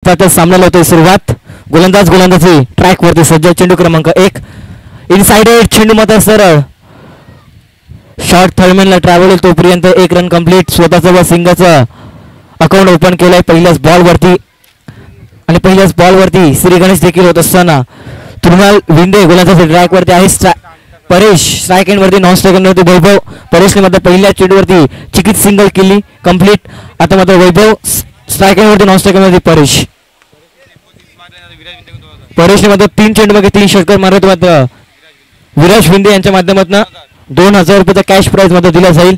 झटपट सामन्याला होते सुरुवात. गोलंदाजी ट्रॅक वरती सज्ज. चेंडू क्रमांक 1 इनसाइड एड. चेंडू मात्र सरळ शॉर्ट थर्डमॅनला ट्रॅव्हल होईल तोपर्यंत 1 रन कंप्लीट. स्वतःचं व सिंगलचं अकाउंट ओपन केलंय पहिल्याच बॉलवरती आणि पहिल्याच बॉलवरती श्री गणेश देखील होत असताना तुरुणाल विंदे गोलंदाजी ट्रॅक वरती आहे. परेश स्ट्राईक एंड वरती नॉन स्ट्राईक एंड वरती वैभव. परेशने मात्र पहिल्या चेंडूवरती चिकित सिंगल केली कंप्लीट. आता मात्र वैभव स्ट्राईक एंड वरती नॉन स्ट्राईक एंड वरती परेशने मात्र 3 चेंडूमध्ये 3 षटकार मारले. मात्र विराज विंदे यांच्या माध्यमातून 2000 रुपयाचा कॅश प्राइज मध्ये दिला जाईल.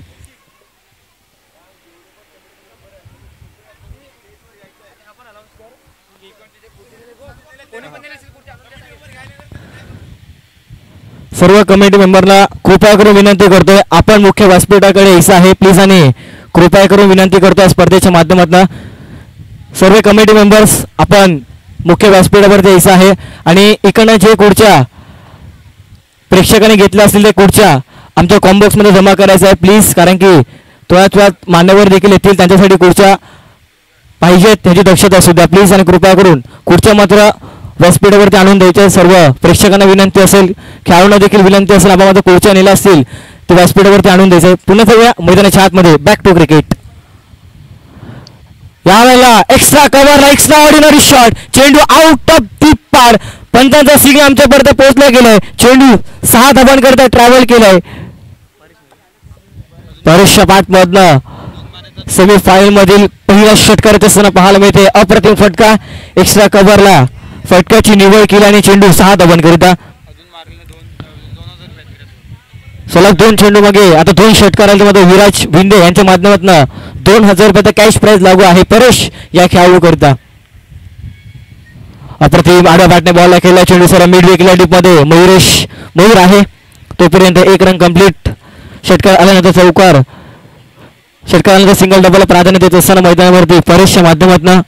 सर्व कमिटी मेंबरला कृपया करून विनंती करतोय आपण मुख्य व्यासपीठाकडे यायचं आहे प्लीज आणि कृपया करून विनंती करतोय स्पर्धेच्या माध्यमातून सर्व कमिटी मेंबर्स आपण मुख्य व्यासपीठावरती यायचं आहे आणि इकडनं जे खुर्च्या प्रेक्षकांनी घेतल्या असतील ते खुर्च्या आमच्या कॉम्बॉक्स मध्ये जमा करायचं आहे प्लीज. कारण की थोड्याच मान्यवर देखील येतील त्यांच्यासाठी खुर्च्या पाहिजेत त्याची दक्षता असू द्या प्लीज. आणि कृपया करून खुर्च्या मात्र व्यासपीठावरती आणून द्यायचे. सर्व प्रेक्षकांना विनंती असेल खेळाडूंना देखील विनंती असेल आपण मात्र खुर्च्या नेल्या असतील ते व्यासपीठावरती आणून द्यायचे. पुन्हा सगळ्या मैदानाच्या आतमध्ये बॅक टू क्रिकेट. यावेळेला एक्स्ट्रा कव्हरला एक्स्ट्रा ऑर्डिनरी शॉट. चेंडू आउट ऑफ दी पार. पंचांचा सिग्नल आमच्यापर्यंत पोहोचला गेलाय. चेंडू 6 धावांकरता ट्रॅव्हल केलाय. परेशच्या पाठमधनं सेमी फायनल मधील पहिला षटकार असताना पाहायला मिळते. अप्रतिम फटका. एक्स्ट्रा कव्हरला फटक्याची निवड केली आणि चेंडू 6 धावांकरिता. सलग 2 चेंडू मागे आता 2 षटकारांच्या मध्ये विराज विंदे यांच्या माध्यमातून 2000 रुपयाचा कॅश प्राइज लागू आहे परेश या खेळाडू करता. अप्रतिम आडव्या बॅटने बॉलला खेळला. चेंडू सर मिड विकेटला डीप मध्ये मयूर आहे तोपर्यंत 1 रन कंप्लीट. षटकार आल्यानंतर चौकार. षटकार आल्यानंतर सिंगल डबल प्राधान्य देत असताना मैदानावरती परेशच्या माध्यमातून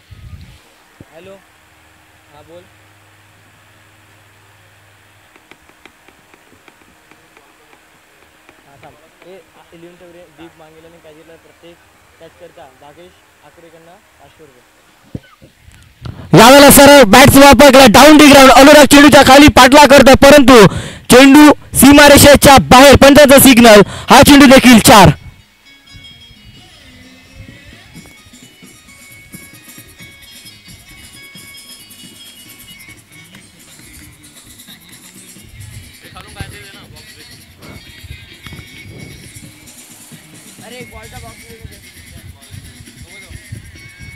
यावेळेला सरळ बॅट्स वापर केला. Down the ground. अनुराग चेंडूच्या खाली पाठला करतोय परंतु चेंडू सीमारेषेच्या बाहेर. पंचांचा सिग्नल. हा चेंडू देखील 4.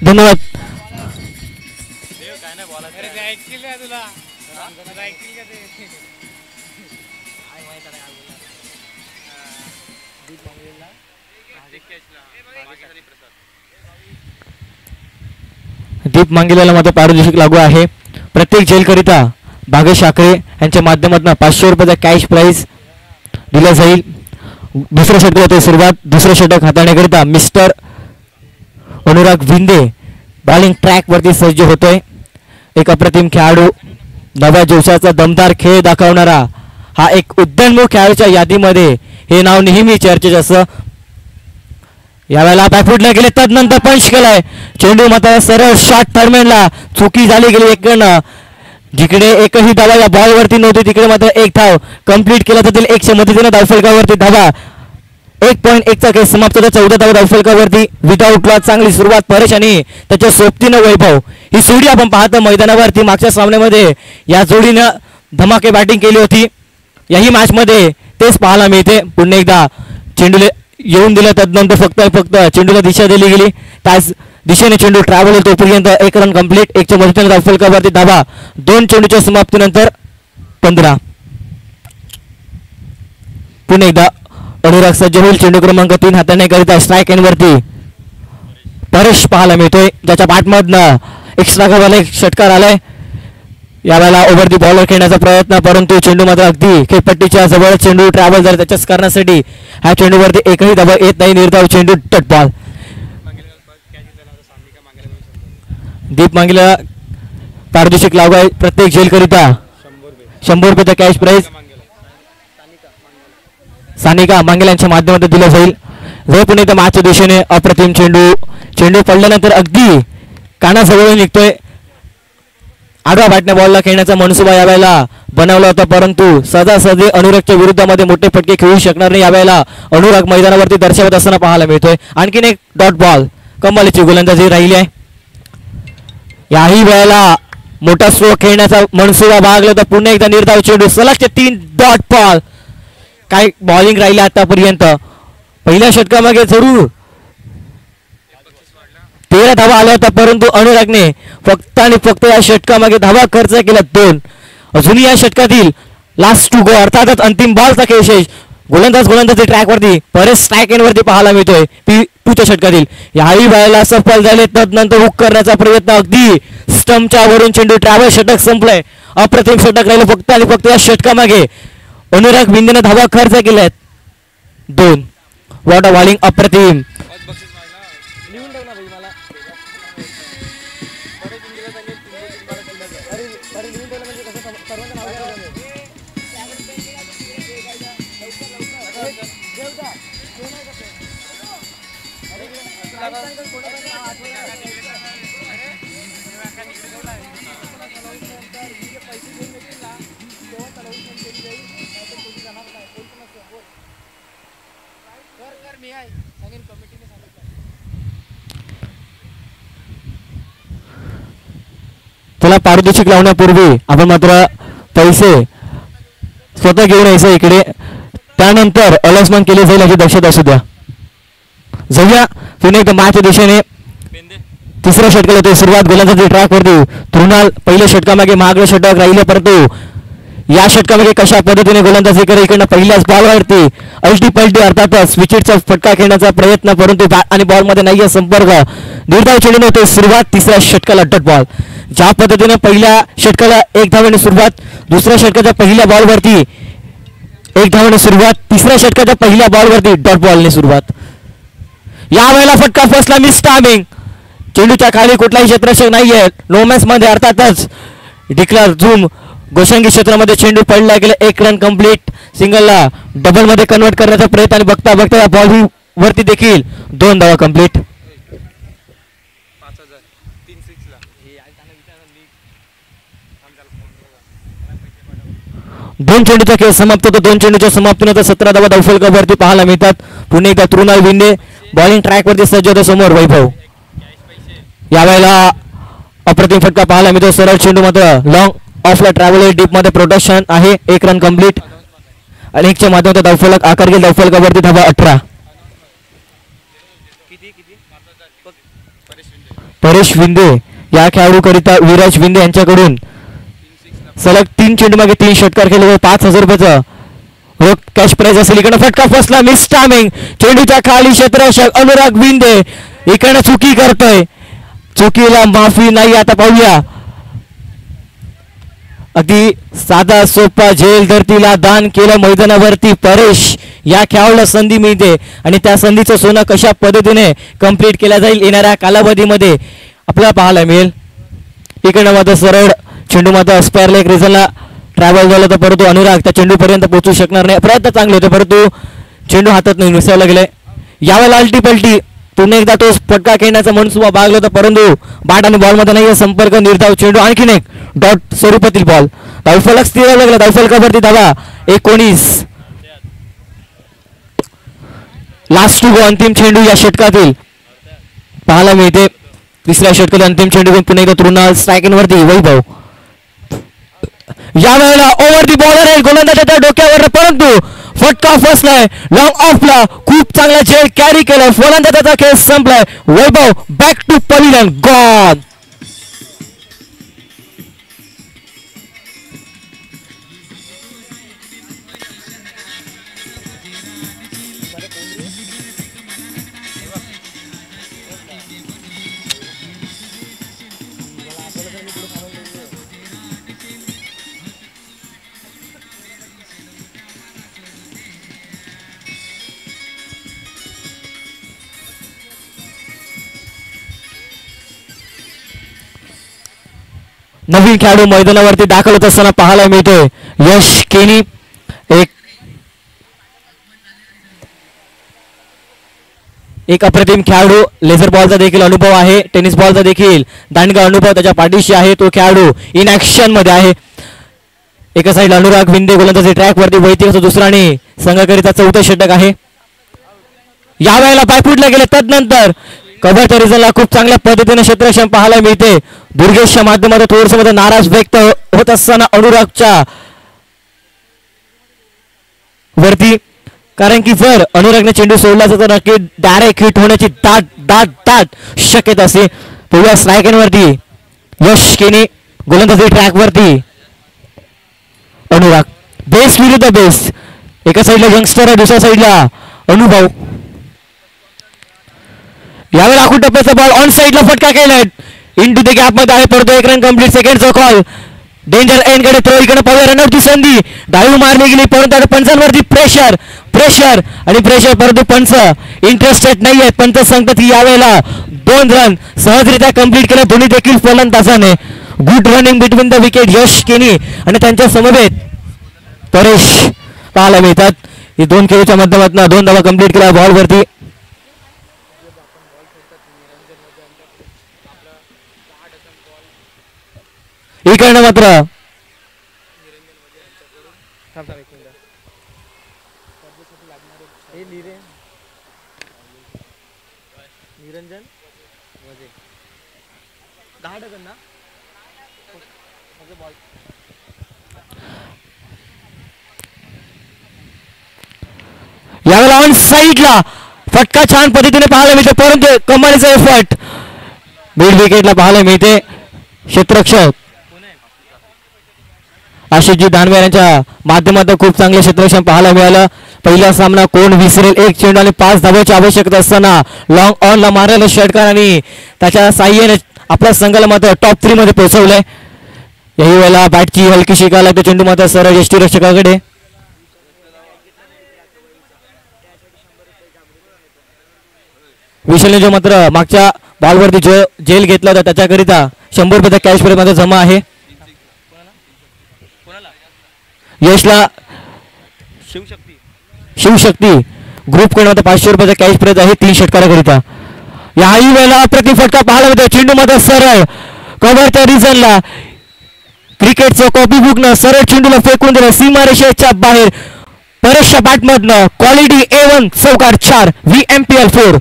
धन्यवाद. दीप मांगेल्याला मात्र पारितोषिक लागू आहे. प्रत्येक जेलकरिता भागेश आकरे यांच्या माध्यमातून 500 रुपयाचा कॅश प्राइज दिला जाईल. दुसऱ्या षटकाची सुरुवात. दुसरं षटक हाताळण्याकरिता मिस्टर अनुराग विंदे बॉलिंग ट्रॅक वरती सज्ज होतोय. एक अप्रतिम खेळाडू नव्या जोशाचा दमदार खेळ दाखवणारा हा एक उद्योन्मुख खेळाडूच्या यादीमध्ये हे नाव नेहमी चर्चेत असतं. यावेळेला बॅकफुटला गेले तदनंतर पंच केलाय. चेंडू मात्र सरळ शॉर्ट थर्डमॅनला चुकी झाली गेली एककडनं. जिकडे एकही धावा या बॉलवरती नव्हती तिकडे मात्र 1 धाव कंप्लीट केला जातील. 1च्या मदतीने धावफलकावरती धावा 1.1चा खेळ समाप्त होता. 14 धावा धावफलकावरती विदाउट लॉस. चांगली सुरुवात परेश आणि त्याच्या सोबतीनं वैभव. ही जोडी आपण पाहतो मैदानावरती मागच्या सामन्यामध्ये या जोडीनं धमाके बॅटिंग केली होती. याही मॅच मध्ये तेच पाहायला मिळते. पुन्हा एकदा चेंडूला येऊन दिलं तदनंतर फक्त चेंडूला दिशा दिली गेली. त्याच दिशेने चेंडू ट्रॅव्हल होतो तोपर्यंत 1 रन कंप्लीट. 1च्या मदतीने धावफलकावरती धावा 2 चेंडूच्या समाप्तीनंतर 15. पुन्हा एकदा अनुराग सज्ज होईल. चेंडू क्रमांक 3 हाताळण्याकरिता स्ट्राईक एंड वरती परेश पाहायला मिळतोय ज्याच्या बॅटमधनं एक्स्ट्रा कव्हरला एक षटकार आलाय. यावेळेला ओव्हर दी बॉलर खेळण्याचा प्रयत्न परंतु चेंडू मात्र अगदी खेळपट्टीच्या जवळ चेंडू ट्रॅव्हल झाला. त्याच्याच करण्यासाठी ह्या चेंडूवरती एकही धावा येत नाही. निर्धाव चेंडू टट बॉल. दीप मांगेला पारितोषिक लागू आहे. प्रत्येक झेलकरिता 100 रुपयाचा कॅश प्राइज सानिका मांगेला यांच्या माध्यमातून दिला जाईल. जर पुणे त्या मॅचच्या दिशेने अप्रतिम चेंडू पडल्यानंतर अगदी कानाजवळ निघतोय. आडवा फाटण्या बॉलला खेळण्याचा मनसुबा यावेळेला बनवला होता, परंतु सहजासहजी अनुरागच्या विरुद्धामध्ये मोठे फटके खेळू शकणार नाही. यावेळेला अनुराग मैदानावरती दर्शवत असताना पाहायला मिळतोय. आणखीन एक डॉट बॉल, कमालीची गोलंदाजी राहिली आहे. याही वेळेला मोठा स्ट्रोक खेळण्याचा मनसुबा भागला होता. पुन्हा एकदा निर्धाव चेंडू, सलगचे 3 डॉट बॉल. काय बॉलिंग राहिली आतापर्यंत. पहिल्या षटकामागे जरूर 13 धावा आल्या होत्या, परंतु अनुरागने फक्त आणि फक्त या षटकामागे धावा खर्च केला 2. अजूनही या षटकातील लास्ट टू गो अर्थातच अंतिम बॉलचा खेळ शेष. गोलंदाजी ट्रॅकवरती परेश स्ट्राईक एंडवरती पाहायला मिळतोय P2च्या षटकातील. याही वेळेला सफल झाले. तदनंतर हुक करण्याचा प्रयत्न, अगदी स्टंपच्या वरून चेंडू ट्रॅव्हल. षटक संपलंय. अप्रतिम षटक राहिलं फक्त आणि फक्त या षटकामागे अनुराग विंदेने धावा खर्च केल्यात 2. वॉट अ बॉलिंग, अप्रतिम. त्याला पारितोषिक लावण्यापूर्वी आपण मात्र पैसे स्वतः घेऊन यायचं इकडे, त्यानंतर अलॉसमेंट केले जाईल याची दक्षता असू द्या. जाऊया पुन्हा एकदा मॅचच्या दिशेने. तिसऱ्या षटकाला होते सुरुवात. गोलंदाजी ट्रॅकवरती तृणाल पहिल्या षटकामागे मागलं षटक राहिले, परंतु या षटकामध्ये कशा पद्धतीने गोलंदाजी करे. इकडनं पहिल्याच बॉलवरती अल्टी पलटी अर्थातच विकेटचा फटका खेळण्याचा प्रयत्न, परंतु बॅट आणि बॉलमध्ये नाहीये संपर्क. निर्धाव चेंडूने होते सुरुवात. तिसऱ्या षटकाला डॉट बॉल. ज्या पद्धतीने पहिल्या षटकाला 1 धावेने सुरुवात, दुसऱ्या षटकाच्या पहिल्या बॉलवरती 1 धावेने सुरुवात, तिसऱ्या षटकाच्या पहिल्या बॉलवरती डॉट बॉलने सुरुवात. यावेळेला फटका फसला, मिस टायमिंग. चेंडूच्या खाली कुठलाही क्षेत्ररक्षक नाहीये. नोमॅन्स मध्ये अर्थातच डिक्लेअर झूम गोशंगी क्षेत्रामध्ये चेंडू पडला गेला. 1 रन कंप्लीट. सिंगलला डबल मध्ये कन्वर्ट करण्याचा प्रयत्न आणि बघता बघता या बॉल वरती देखील 2 धावा कंप्लीट. 2 चेंडूचा खेळ समाप्त होतो. 2 चेंडूच्या समाप्तीनंतर 17 धावा धावफलकावरती पाहायला मिळतात. पुन्हा एकदा तृणाल विंडे बॉलिंग ट्रॅकवरती सज्ज होता. समोर वैभव. यावेळेला अप्रतिम फटका पाहायला मिळतो. सरळ चेंडू मात्र लॉंग ऑफला ट्रॅव्हल डीप मध्ये प्रोटेक्शन आहे. 1 रन कंप्लीट. अनेकच्या माध्यमातून धावफलक आकार घेईल. धावफलकावरती धावा 18. परेश विंदे या खेळाडूकरिता विराज विंदे यांच्याकडून सलग 3 चेंडू मागे 3 षटकार केले. 5,000 रुपयाचं रोख कॅश प्राइज असेल. इकडे फटका फसला, मिस टायमिंग. चेंडूच्या खाली क्षेत्ररक्षक अनुराग विंदे इकडे चुकी करतोय. चुकीला माफी नाही. आता पाहूया. अगदी साधा सोपा झेल धरतीला दान केलं मैदानावरती. परेश या खेळाडूला संधी मिळते आणि त्या संधीचं सोनं कशा पद्धतीने कंप्लीट केल्या जाईल येणाऱ्या कालावधीमध्ये आपल्याला पाहायला मिळेल. इकडनं मात्र सरळ चेंडू मात्र स्पेअर लेग रिझनला ट्रॅव्हल झाला होता, परंतु अनुराग त्या चेंडूपर्यंत पोहोचू शकणार नाही. प्रयत्न चांगले होते परंतु चेंडू हातात नाही विसरायला गेले. यावेळेला अल्टी पलटी. पुन्हा एकदा तो फटका खेळण्याचा मनसुबा भागला होता, परंतु बॅट आणि बॉलमध्ये नाही संपर्क. निर्धाव चेंडू. आणखीन एक डॉट स्वरूपातील बॉल. धावफलक स्थिर लागला. धावफलकावरती धावा 19. लास्ट टू गो अंतिम चेंडू या षटकातील पाहायला मिळते. तिसऱ्या षटकातील अंतिम चेंडू पुन्हा एकदा तृणाल स्ट्रायकिंगवरती वैभव. यावेळेला ओव्हर दी बॉलर आहे गोलंदाजाच्या डोक्यावर, परंतु फटका फसलाय. लॉंग ऑफला खूप चांगला झेल कॅरी केलाय. फलंदाजाचा खेळ संपलाय. वैभव बॅक टू पॅव्हिलियन गॉन. नवीन खेळाडू मैदानावरती दाखल होत असताना पाहायला मिळतोय. यश केनी एक एक अप्रतिम खेळाडू, लेझर बॉलचा देखील अनुभव आहे, टेनिस बॉलचा देखील दांडगा अनुभव त्याच्या पाठीशी आहे. तो खेळाडू इन ऍक्शन मध्ये आहे. एका साईडला अनुराग विंदे गोलंदाजी ट्रॅक वरती वैयक्तिक दुसऱ्याने संघाकरिता चौथं षटक आहे. यावेळेला पायपुटला गेले तदनंतर कव्हरच्या रिझनला खूप चांगल्या पद्धतीने क्षेत्ररक्षण पाहायला मिळते. दुर्गेशच्या माध्यमातून थोडंसं मध्ये नाराज व्यक्त होत असताना अनुरागच्या वरती, कारण की जर अनुरागने चेंडू सोडला तर नक्की डायरेक्ट हिट होण्याची दाट दाट दाट शक्यता असते. पहिल्या स्ट्रायक वरती यश केने गोलंदाजी ट्रॅक वरती अनुराग, बेस्ट विरुद्ध बेस्ट. एका साईडला यंगस्टर आहे, दुसऱ्या साईडला अनुभव. यावेळेला आखूड टप्प्याचा बॉल ऑन साईडला फटका केलाय, इंटू द गॅप मध्ये आहे, पडतो एक रन कंप्लीट. सेकंडचा कॉल, डेंजर एंड कडे थ्रो, इकडे पाहूया रनआउटची संधी, डायव्ह मारली गेली परंतु पंचांवरती प्रेशर प्रेशर आणि प्रेशर, परंतु पंच इंटरेस्टेड नाही आहेत. पंच सांगतात की यावेळेला 2 रन सहजरित्या कंप्लीट केले दोन्ही देखील फलंदाजाने. Good running between the wicket Yash Keni आणि त्यांच्या समवेत परेश पाहायला मिळतात. ही 2 खेळीच्या माध्यमातून 2 धावा कंप्लीट केल्या बॉलवरती. इकडनं मात्र निरंजन वजे 10 डझन ना बॉल. यावेळेला ऑन साईडला फटका छान पद्धतीने पाहायला मिळते, परंतु कमालीचा एफर्ट मिड विकेटला पाहायला मिळते. क्षेत्ररक्षक आशिषजी दानवे यांच्या माध्यमातून खूप चांगले क्षेत्ररक्षण पाहायला मिळालं. पहिला सामना कोण विसरेल, 1 चेंडू आणि 5 धावांची आवश्यकता असताना लॉंग ऑनला मारलेलं षटकार आणि त्याच्या साह्याने आपल्या संघाला मात्र टॉप 3 मध्ये पोहोचवलंय. याही वेळेला बॅटची हलकी शिका लागते, चेंडू मात्र सरळ यष्टीरक्षकाकडे. विशालने जो मात्र मागच्या बॉलवरती जो जेल घेतला होता त्याच्याकरिता 100 रुपयाचा कॅश प्राइज मध्ये जमा आहे. यशला शिवशक्ती ग्रुप कडून 500 रुपयाचा कॅश प्राइज आहे 3 षटकाराकरिता. याही वेळेला अप्रतिम फटका पाहायला मिळतो, चेंडू मध्ये सरळ कव्हरच्या रिझनला क्रिकेटचं कॉपी बुक न सरळ चेंडूला फेकून दिलं सीमारेषेच्या बाहेर. परेशच्या बॅटमधनं क्वालिटी A1 चौकार 4 VMPL 4.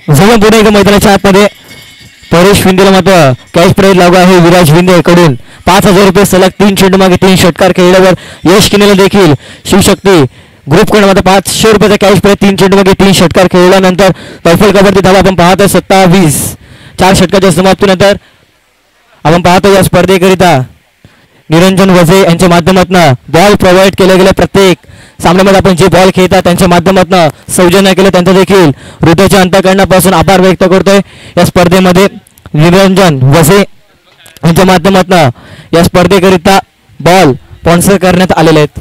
जवळ पुढे एका मैदानाच्या आतमध्ये परेश विंदेला मात्र कॅश प्राइज लागू आहे विराज विंदे कडून 5000 रुपये सलग 3 चेंडू मागे 3 षटकार खेळल्यावर यश किनेला देखील शिवशक्ती ग्रुप कडून मात्र 500 रुपयाचा कॅश प्राइज 3 चेंडू मागे 3 षटकार खेळल्यानंतर तफल कबड्डी धावा आपण पाहतो 27 4 षटकाच्या समाप्तीनंतर आपण पाहतो या स्पर्धेकरिता निरंजन वजे यांच्या माध्यमातून बॉल प्रोव्हाइड केले गेले. प्रत्येक सामन्यामध्ये आपण जे बॉल खेळतात त्यांच्या माध्यमातून सौजन्य केलं त्यांचं देखील हृदयाच्या अंतःकरणापासून आभार व्यक्त करतोय. या स्पर्धेमध्ये निरंजन वजे यांच्या माध्यमातून या स्पर्धेकरिता बॉल स्पॉन्सर करण्यात आलेले आहेत.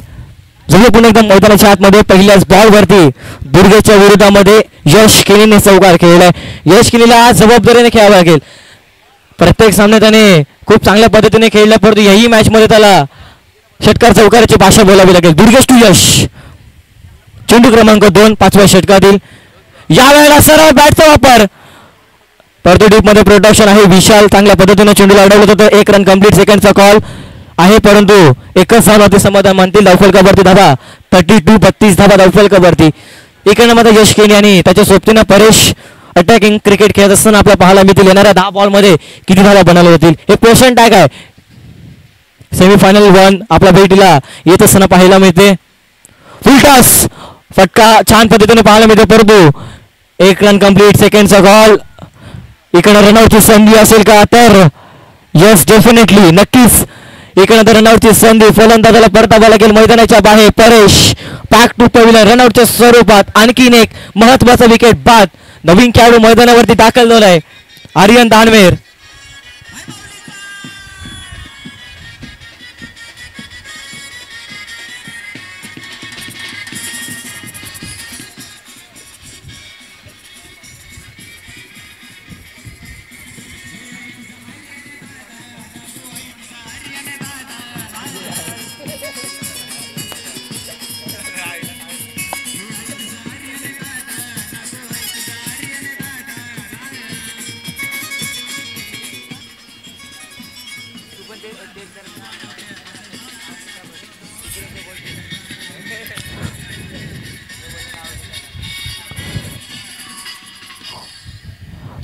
जवळ पुन्हा एकदा मैदानाच्या आतमध्ये पहिल्याच बॉलवरती दुर्गेच्या विरोधामध्ये यश किनीने चौकार खेळलाय. यश किनीला आज जबाबदारीने खेळावं लागेल. प्रत्येक सामन्यात त्याने खूप चांगल्या पद्धतीने खेळला, परंतु याही मॅच मध्ये त्याला षटकार चौकाराची भाषा बोलावी लागेल. दुर्गेश टू यश चेंडू क्रमांक 2 5व्या षटकातील. यावेळेला सरळ बॅटचा वापर, परंतु डीप मध्ये प्रोटेक्शन आहे. विशाल चांगल्या पद्धतीने चेंडूला अडवलं होतं. 1 रन कंप्लीट. सेकंडचा कॉल आहे, परंतु एकच धावावरती समाधान मानतील. धावफलकावरती धावा 32 32 धावा धावफलकावरती. इकडनं मात्र यश केनी आणि त्याच्या सोबतीनं परेश अटॅकिंग क्रिकेट खेळत असताना आपल्याला पाहायला मिळतील. येणाऱ्या 10 बॉलमध्ये किती धावा बनायला होतील हे पोषण टॅग आहे. सेमीफायनल 1 आपल्या भेटीला येत असताना पाहायला मिळते. फुलटॉस फटका छान पद्धतीने पाहायला मिळते, परंतु 1 रन कंप्लीट. सेकंडचा गॉल. इकडे रनआउटची संधी असेल का? तर येस, डेफिनेटली, नक्कीच इकडे रनआउटची संधी. फलंदाजाला परतावा लागेल मैदानाच्या बाहेर. परेश पॅक टू पविलियन रनआउटच्या स्वरूपात आणखीन एक महत्वाचा विकेट बाद. नवीन खेळाडू मैदानावरती दाखल झालाय, आर्यन दानवेर.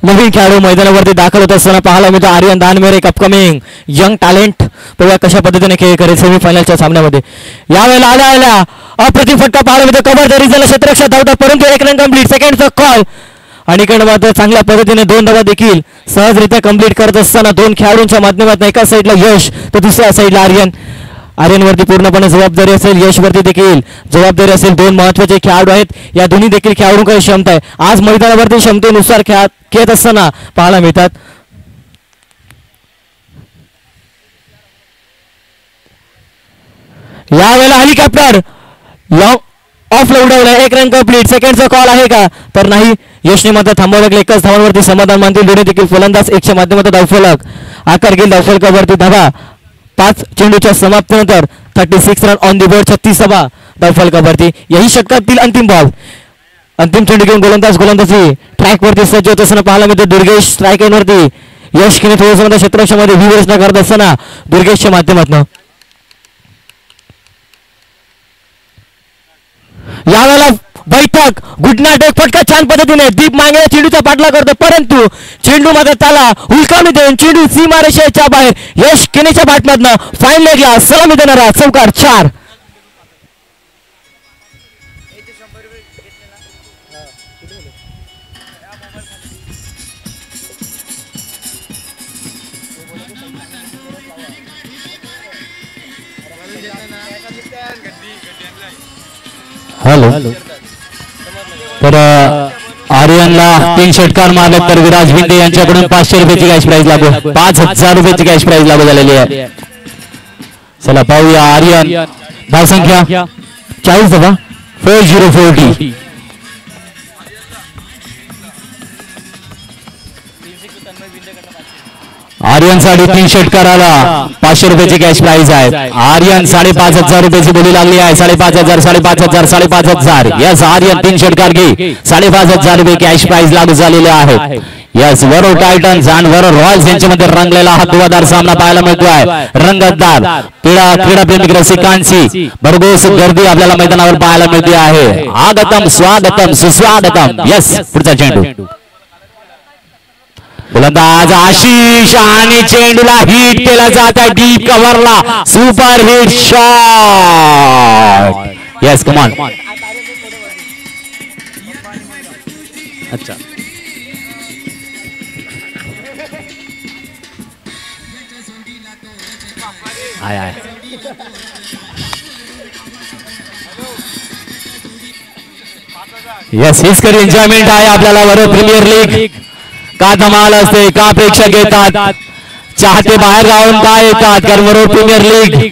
नवीन खेळाडू मैदानावरती दाखल होत असताना पाहायला मिळतो आर्यन दानवेर, एक अपकमिंग यंग टॅलेंट. बघूया कशा पद्धतीने खेळ करेल सेमीफायनलच्या सामन्यामध्ये. यावेळेला आल्या अप्रतिम फटका पाहायला मिळतो. कव्हर तरी झाला, क्षेत्ररक्षक धावतात, परंतु 1 रन कंप्लीट. सेकंडचा कॉल आणि इकडे मात्र चांगल्या पद्धतीने 2 धावा देखील सहजरित्या कंप्लीट करत असताना 2 खेळाडूंच्या माध्यमातून एका साईडला यश तर दुसऱ्या साईडला आर्यन. आर्यनवरती पूर्णपणे जबाबदारी असेल, यशवरती देखील जबाबदारी असेल. 2 महत्वाचे खेळाडू आहेत, या दोन्ही देखील खेळाडूंकडे क्षमता आहे. आज मैदानावरती क्षमतेनुसार खेळत असताना पाहायला मिळतात. यावेळेला हेलिकॉप्टर लॉंग ऑफ उडवलं, 1 रन कंप्लीट. सेकंडचा कॉल आहे का? तर नाही, यशने मात्र थांबावं लागले. एकाच धावांवरती समाधान मानतील दोन्ही देखील फलंदाज. 1च्या माध्यमातून धावफलक आकार घेईल. धावफलकावरती धावा 5 चेंडूच्या समाप्तीनंतर 36 रन ऑन दी बोर्ड. 36 धावा धावफलकावरती. यही षटकातील अंतिम बॉल. अंतिम चेंडू घेऊन गोलंदाजी ट्रॅकवरती सज्ज होत असताना पाहायला मिळते. दुर्गेश स्ट्राईक एंडवरती. यश किने थोडंसं क्षेत्ररक्षणामध्ये व्यूवर्सना करत असताना दुर्गेशच्या माध्यमातून. यावेळेला बैठक गुडनाट एक फटका छान पद्धतीने दीप मांगे चेंडूचा पाठला करतो, परंतु चेंडू मात्र त्याला हुलकामी देऊन चेंडू सीमारेषेच्या बाहेर. यश किनेच्या बॅटमधनं फाईन लेगला सलामी देणारा चौकार 4. हॅलो. तर आर्यनला 3 षटकार मारले तर विराज भिंडे यांच्याकडून 500 रुपयाची कॅश प्राइज लागू, 5000 रुपयाची कॅश प्राइज लागू झालेली आहे. चला पाहूया आर्यन. धावसंख्या 40 धावा 4040. आर्यनसाठी 3 षटकाराला 500 रुपयाची कॅश प्राइज आहे. आर्यन 5500 रुपयाची बोली लागली आहे. 5500 5500 5500. यस, आर्यन 3 षटकार घे 5500 रुपये कॅश प्राइज लागू झालेले आहे. यस, वरो टायटन्स आणि वरो रॉयल्स यांच्यामध्ये रंगलेला हा दुवादार सामना पाहायला मिळतोय. रंगतदार क्रीडाप्रेमी रसिकांची भरघोस गर्दी आपल्याला मैदानावर पाहायला मिळते आहे. आगतम स्वागतम सुस्वागतम. यस, पुढचा चेंडू. गोलंदाज आशिष आणि चेंडूला हिट केला जात आहे डीप कव्हरला. Super hit shot. Yes, come on. अच्छा, आय आय. येस, हेच खरी एन्जॉयमेंट आहे आपल्याला. वर प्रीमियर लीग का धमाल असते, का प्रेक्षक येतात, चाहते बाहेर गावून का येतात, कारण बरोबर प्रीमियर लीग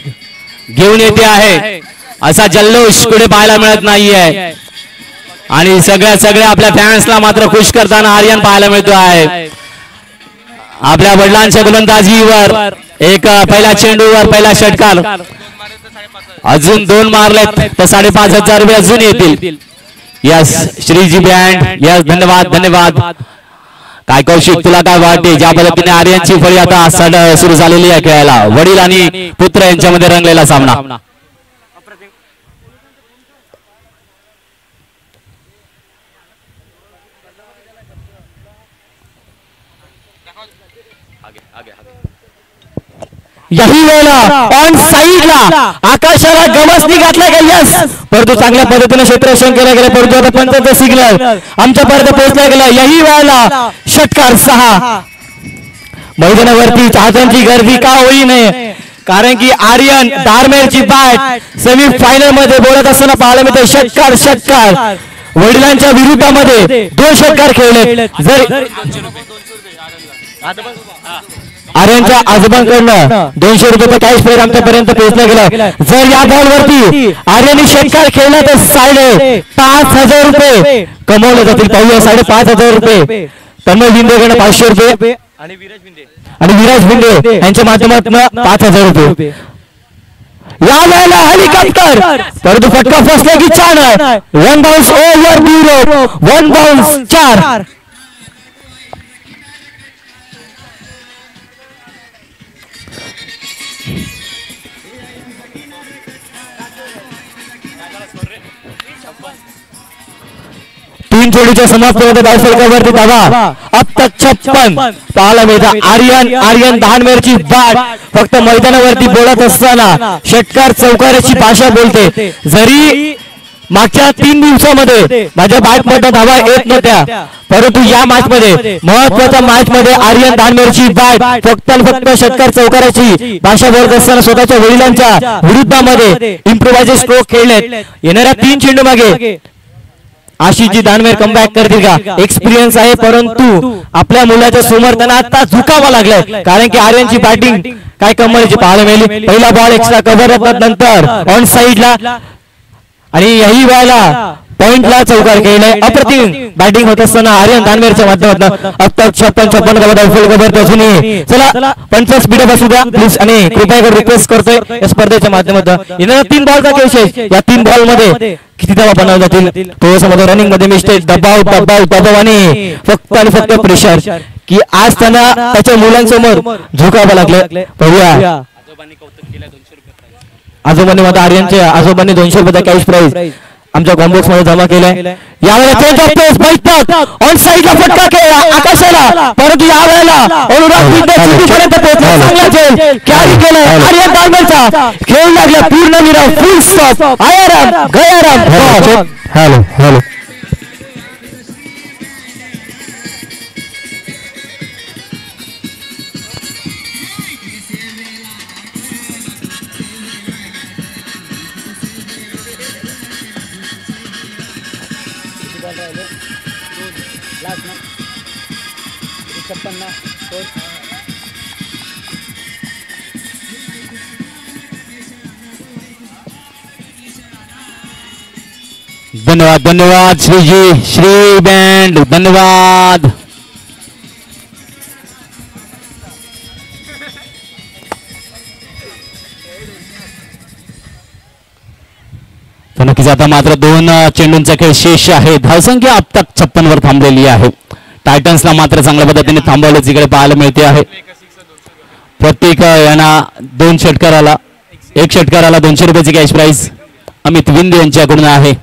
घेऊन येते आहे. असा जल्लोष कुठे पाहायला मिळत नाहीये आणि सगळ्या आपल्या फॅन्सला मात्र खुश करताना आर्यन पाहायला मिळतो आहे. आपल्या वडिलांच्या गोलंदाजीवर एक पहिला चेंडूवर पहिला षटकार, अजून 2 मारलेत तर 5500 रुपये अजून येतील. Yes, Shriji band. यस, धन्यवाद धन्यवाद. काय कौशिक, तुला काय वाटते ज्या पद्धतीने आर्यनची फळी आता सुरू झालेली आहे खेळायला? वडील आणि पुत्र यांच्यामध्ये रंगलेला सामना. याही वेळेला ऑन साईडला आकाशाला गमसनी घातला गेला. यस, परंतु चांगल्या पद्धतीने क्षेत्ररक्षण केलं गेलं. परंतु आता पंचायत सिग्नल आमच्यापर्यंत पोहोचला गेला. याही वेळेला षटकार 6. मैदानावरती चाहत्यांची गर्दी का होई नये, कारण की आर्यन दारमेरची बॅट सेमी फायनल मध्ये बोलत असताना पाहायला मिळते. षटकार वडिलांच्या विरुद्धामध्ये 2 षटकार खेळले. जर आर्यनच्या आजोबांकडनं 200 रुपये कॅश प्राइज आमच्यापर्यंत पोहोचला गेला. जर या बॉलवरती आर्यनने षटकार खेळला तर 5,500 रुपये कमवले जातील. पाहूया 5,500 रुपये. तन्मय भिंदेकडनं 500 रुपये आणि विराज भिंडे यांच्या माध्यमातून 5,000 रुपये. या वेळेला हेलिकॉप्टर, परंतु फटका फसला की 4 आहे. 1 बाउन्स ओव्हर ब्युरो, 1 बाउन्स 4. तीन जोडीच्या समाप्तीमध्ये धावफलकावरती धावा अब तक 56 पाहायला मिळतं. आर्यन दानवेरची बॅट फक्त मैदानावरती बोलत असताना षटकार चौकाराची भाषा बोलते. जरी मागच्या 3 दिवसामध्ये माझ्या बॅट मध्ये धावा येत नव्हत्या, परंतु या मॅच मध्ये महत्वाच्या मॅच मध्ये आर्यन दानवेरची बॅट फक्त षटकार चौकाराची भाषा बोलत असताना स्वतःच्या वडिलांच्या विरुद्धामध्ये इम्प्रोवायझेशन स्ट्रोक खेळलेत. येणाऱ्या 3 चेंडू मागे आशिषजी दानवेर कमबॅक करतील का? एक्सपिरियन्स आहे, परंतु आपल्या मुलाच्या समोर त्यांना आता झुकावा लागलाय, कारण की आर्यनची बॅटिंग काय कमालीची पाहायला मिळाली. पहिला बॉल एक्स्ट्रा कव्हर नंतर ऑन साईडला आणि याही वेळेला पॉइंटला चौकार खेळलाय. अप्रतिम बॅटिंग होत असताना आर्यन दानवेरच्या माध्यमातून अब तक 56 गबर अजूनही. चला पंच स्पीड बसू द्या प्लीज आणि कृपया रिक्वेस्ट करतोय या स्पर्धेच्या माध्यमातून. येणाऱ्या 3 बॉल का खेळ, या 3 बॉल मध्ये किती धावा बनवल्या जातील? थोडस मध्ये रनिंग मध्ये मिस्टेक, दबाव आणि फक्त प्रेशर की आज त्यांना त्याच्या मुलांसमोर झुकावं लागलं. पाहूया आजोबांनी मध्ये आर्यनचे आजोबांनी 200 रुपये कॅश प्राइज आमच्या कॉम्बॉक्स मध्ये जमा केलाय. यावेळेला चेंज ऑफ पेस बैठक ऑन साईडला फटका खेळला आकाशाला, परंतु यावेळेला अनुराग भिंडे चुकीपर्यंत पोहोचला. चांगला चेंज कॅरी केलाय आर्यन दानवेरचा. खेळ लागला पूर्ण विराम, full stop, Aaya Ram Gaya Ram. Hello धन्यवाद श्रीजी, श्री बँड धन्यवाद. तर नक्कीच आता मात्र 2 चेंडूंचा खेळ शेष आहे. धावसंख्या अब तक 56 वर थांबलेली आहे. टायटन्सला मात्र चांगल्या पद्धतीने थांबवलं जिकडे पाहायला मिळते आहे. प्रत्येक यांना 2 षटकाराला 1 षटकाराला 200 रुपयाची कॅश प्राइज अमित विंदे यांच्याकडून आहे.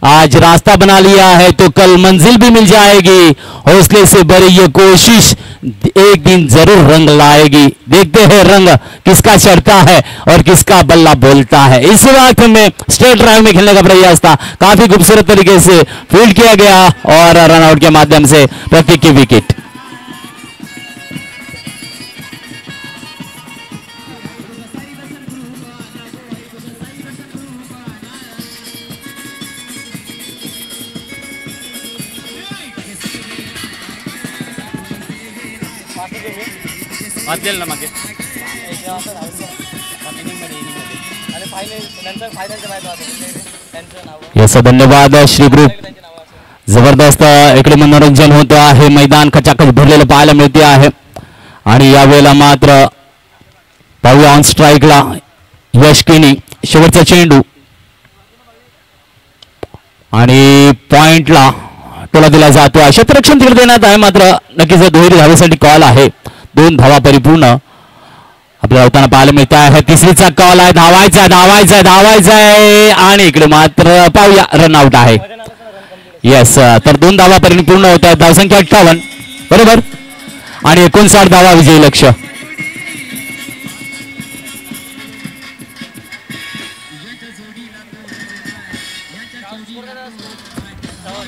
आज रास्ता बना लिया है तो कल मंजिल भी मिल जाएगी. हौसले से भरी ये कोशिश एक दिन जरूर रंग लाएगी. देखते हैं रंग किसका चढ़ता है और किसका बल्ला बोलता है. इस वक्त में स्ट्रेट ड्राइव में खेलने का प्रयास था, काफी खूबसूरत तरीके से फील्ड किया गया और रनआउट के माध्यम से प्रतीक की विकेट. धन्यवाद श्री ग्रुप. जबरदस्त इकडे मनोरंजन होत आहे. मैदान खचाखच भरलेलं पाहायला मिळते आहे. आणि यावेळेला मात्र पाहूया ऑन स्ट्राईकला यशकिनी शेवटचा चेंडू आणि पॉइंटला टोला दिला जातो. क्षेत्ररक्षण तिकडे देण्यात आहे, मात्र नक्कीच दुहेरी धावेसाठी कॉल आहे. 2 धावा परिपूर्ण आपल्याला होताना पाहायला मिळत आहे. तिसरीचा कॉल आहे. धावायचा आहे आणि इकडे मात्र पाहूया रनआउट आहे. येस, तर 2 धावा परिपूर्ण होत आहेत. धावसंख्या 58 बरोबर आणि 59 धावा विजयी लक्ष्य.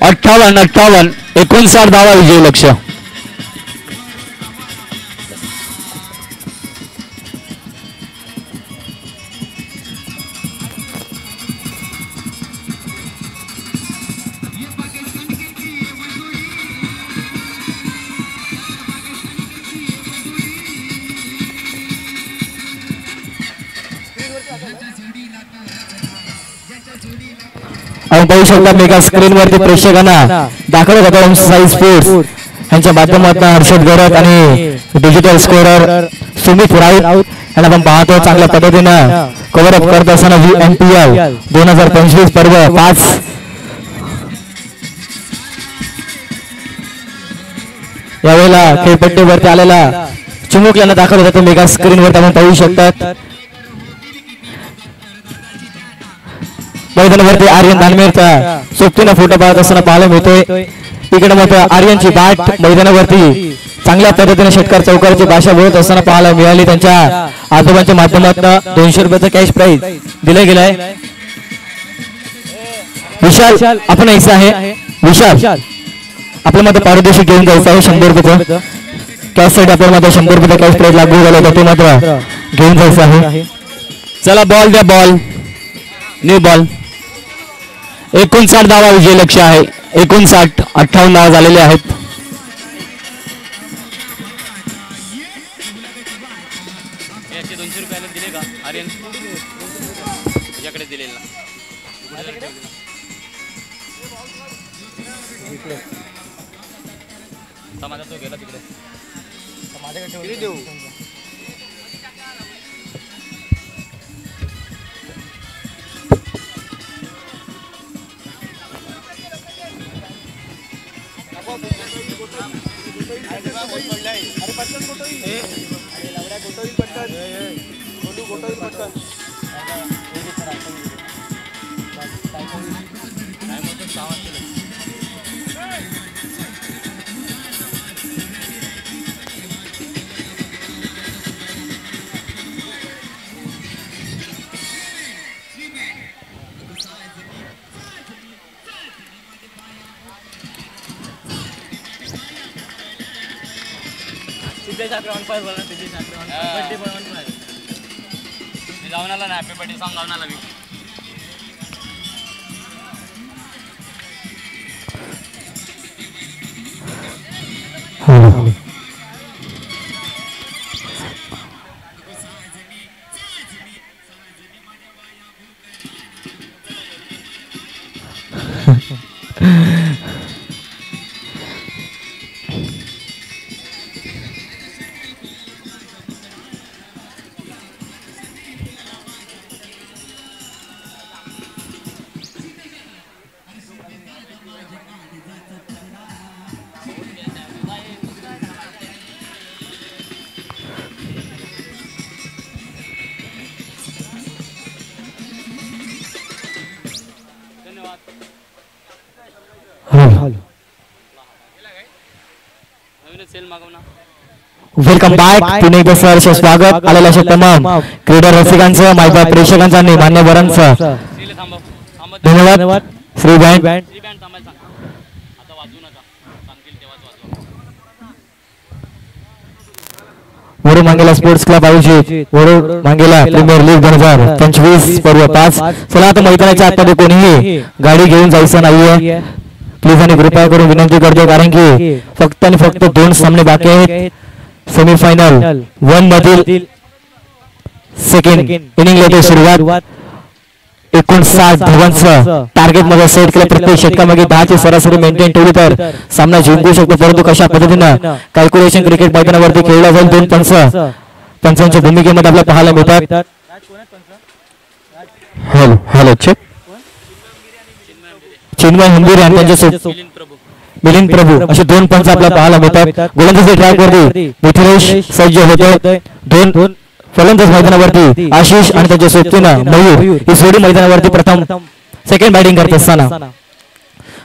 58 59 धावा विजयी लक्ष. आपण पाहू शकता मेगा स्क्रीन वरती प्रेक्षकांना दाखवत होता ओम साई स्पोर्ट्स यांच्या माध्यमातून हर्षद गरत आणि डिजिटल स्कोरर सुमित राऊत यांना आपण पाहतो चांगल्या पद्धतीनं कव्हर अप करत असताना VNPL 2025 पर्व 5 यावेळेला खेळपट्टीवरती आलेला चिमुक यांना दाखवत होता मेगा स्क्रीन वरती आपण पाहू शकतात. मैदानावरती आर्यन दानमेरचा सोबतीनं फोटो पाहत असताना पाहायला मिळतोय. इकडे मात्र आर्यनची बाट मैदानावरती चांगल्या पद्धतीने शेतकर चौकारची भाषा बोलत असताना पाहायला मिळाली. त्यांच्या आजोबांच्या माध्यमातून 200 रुपयाचा कॅश प्राइज दिला गेलाय. विशाल आपण ऐसा आहे विशाल आपल्या मध्ये पारितोषिक घेऊन जायचं आहे 100 रुपये कॅश साठी आपल्या मध्ये 100 रुपये कॅश प्राइज लागू झाला होता तो मात्र घेऊन जायचं आहे. चला बॉल द्या बॉल. New ball. 59 धावा विजयी लक्ष आहे. 58 धावा झालेले आहेत. जाऊन आला ना हॅपी बर्थडे सॉन्ग गाऊन आला मी. वेलकम बॅक पुणे एकदा सहर्ष स्वागत आलेल्या अशा तमाम क्रीडा रसिकांचं मायबा प्रेक्षकांचं आणि मान्यवरांचं धन्यवाद. श्री बँड वडू मांगेला स्पोर्ट्स क्लब आयोजित वडू मांगेला प्रीमियर लीग 2025 पर्व 5. चला आता मैदानाच्या आतमध्ये कोणीही गाडी घेऊन जायचं नाहीये प्लीज आणि कृपया करून विनंती करतो कारण की फक्त आणि फक्त 2 सामने बाकी आहेत. सेमीफायनल 1 मधील सेकंड इनिंगला सुरुवात 59 धावांचं टार्गेट मध्ये सेट केलं. प्रत्येक षटकामागे 10 ची सरासरी मेंटेन ठेवली तर सामना जिंकू शकतो. परंतु कशा पद्धतीनं कॅल्क्युलेशन क्रिकेट मैदानावरती खेळला जाईल 2 पंचांच्या भूमिकेमध्ये आपल्याला पाहायला मिळतात. हॅलो चेक चिन्मय हंबीरे आणि त्यांच्या मिलिंद प्रभू असे 2 पंच आपल्याला पाहायला मिळतात. गोलंदाजी ट्रॅक वरती मिथिलेश सज्ज होते. 2 फलंदाज मैदानावरती आशिष आणि त्याच्या सोबतीनं मयूर ही सोडी मैदानावरती प्रथम सेकंड बॅटिंग करत असताना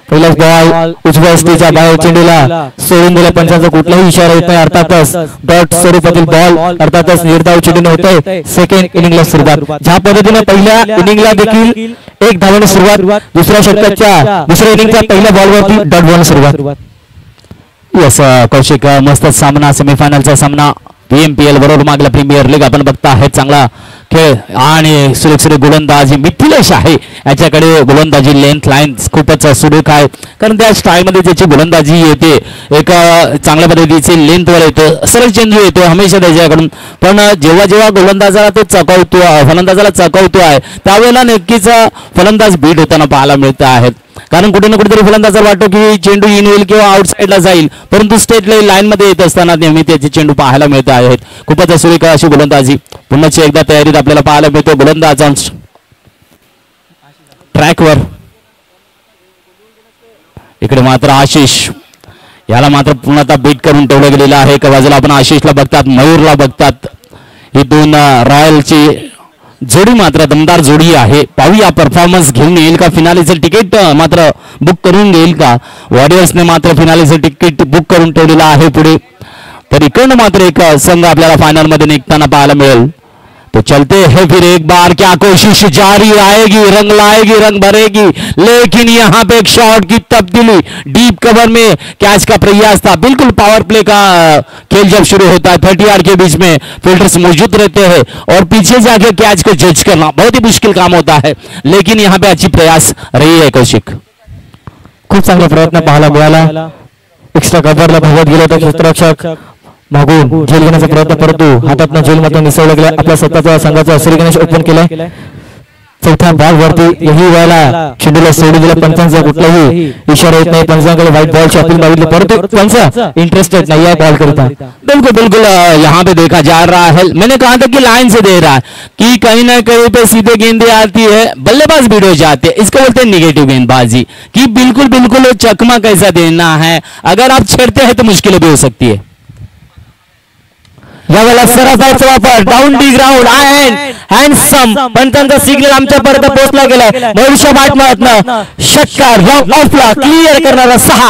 पहिलाच बॉल उजव्या स्टेजच्या बाहेर चेंडूला सोडून दिला. पंचांचा कुठलाही इशारा येत नाही. अर्थातच डॉट स्वरूपातील बॉल अर्थातच निर्धाव चेंडूने होते सेकंड इनिंगला सुरुवात. ज्या पद्धतीने पहिल्या इनिंगला देखील एक धावाने सुरुवात, दुसऱ्या षटकाच्या दुसऱ्या इनिंगच्या पहिल्या बॉलवरती डॉट बॉल सुरुवात. यस कौशिक, मस्त सामना, सेमीफायनलचा सामना PMPL बरोबर मागला प्रीमियर लीग आपण बघता आहे. चांगला खेळ आणि सुरेख गोलंदाजी मिथिलेश आहे याच्याकडे. गोलंदाजी लेंथ लाईन खूपच सुरेख आहे, कारण त्या स्टाईलमध्ये ज्याची गोलंदाजी येते एक चांगल्या पद्धतीची लेंथवर येतो, सरळ चेंडू येतो हमेशा त्याच्याकडून. पण जेव्हा जेव्हा गोलंदाजाला तो चकवतो, फलंदाजाला चकवतो आहे त्यावेळेला नक्कीच फलंदाज बीट होताना पाहायला मिळत आहेत. कारण कुठे ना कुठेतरी फलंदाजाला वाटतो की चेंडू इन होईल किंवा आउटसाईडला जाईल, परंतु स्टेट लाईन मध्ये येत असताना नेहमी त्याचे चेंडू पाहायला मिळत आहेत. खूपच सुरेख अशी गोलंदाजी पुन्हा एकदा तयारीत आपल्याला पाहायला मिळतो. गोलंदाज ट्रॅकवर, इकडे मात्र आशिष, याला मात्र पुन्हा आता बीट करून ठेवलं गेलेलं आहे. एका बाजूला आपण आशिषला बघतात, मयूरला बघतात. ही दोन रॉयलची जोडी मात्र दमदार जोडी आहे. पाहूया परफॉर्मन्स घेऊन येईल का, फिनालेचं तिकीट मात्र बुक करून घेईल का. वॉरियर्सने मात्र फिनालेचं तिकीट बुक करून ठेवलेलं आहे पुढे. तर इकडनं मात्र एक संघ आपल्याला फायनल मध्ये निघताना पाहायला मिळेल. तो चलते हैं फिर एक बार, क्या कोशिश जारी आएगी, रंग लाएगी, रंग भरेगी, लेकिन यहाँ पे एक शॉट की तब्दीली, डीप कवर में कैच का प्रयास था. बिल्कुल पावर प्ले का खेल जब शुरू होता है 30 यार्ड के बीच में फील्डर्स मौजूद रहते हैं और पीछे जाके कैच को जज करना बहुत ही मुश्किल काम होता है, लेकिन यहाँ पे अच्छी प्रयास रही है कौशिक. खूप चांगला प्रयत्न पाहायला मिळाला. एक्स्ट्रा कव्हरला भगवत गेला तर क्षेत्ररक्षक मागून झेल घेण्याचा प्रयत्न, परंतु हातातनं झेल मात्र मिसळला गेला. आपल्या स्वतःच्या संघाचा श्री गणेश ओपन केलाय. चौथ्या बॉल वरती यही वेळेला चेंडूला सोडून दिला. पंचांचा कुठलाही इशारा येत नाही. पंचांकडे व्हाईट बॉलची अपील मागितली, परंतु पंच इंटरेस्टेड नाही आहे बॉल करता. बिल्कुल बिल्कुल यहाँ पे देखा जा रहा है. मैंने कहा था कि लाइन से दे रहा है कि कहीं ना कहीं पे सीधे गेंदें आती है, बल्लेबाज बीट हो जाते हैं. इसको बोलते हैं निगेटिव गेंदबाजी, कि बिल्कुल बिल्कुल चकमा कैसा देना है. अगर आप छेड़ते हैं तो मुश्किलें भी हो सकती है. यावेळेला सराफाचा वापर डाऊन डी ग्राउंड हँडसम पंचांचा सिग्नल आमच्यापर्यंत पोहोचला गेलाय. मयुष्य बाटमातनं षटकार रॉक ऑफला क्लिअर करणारा 6.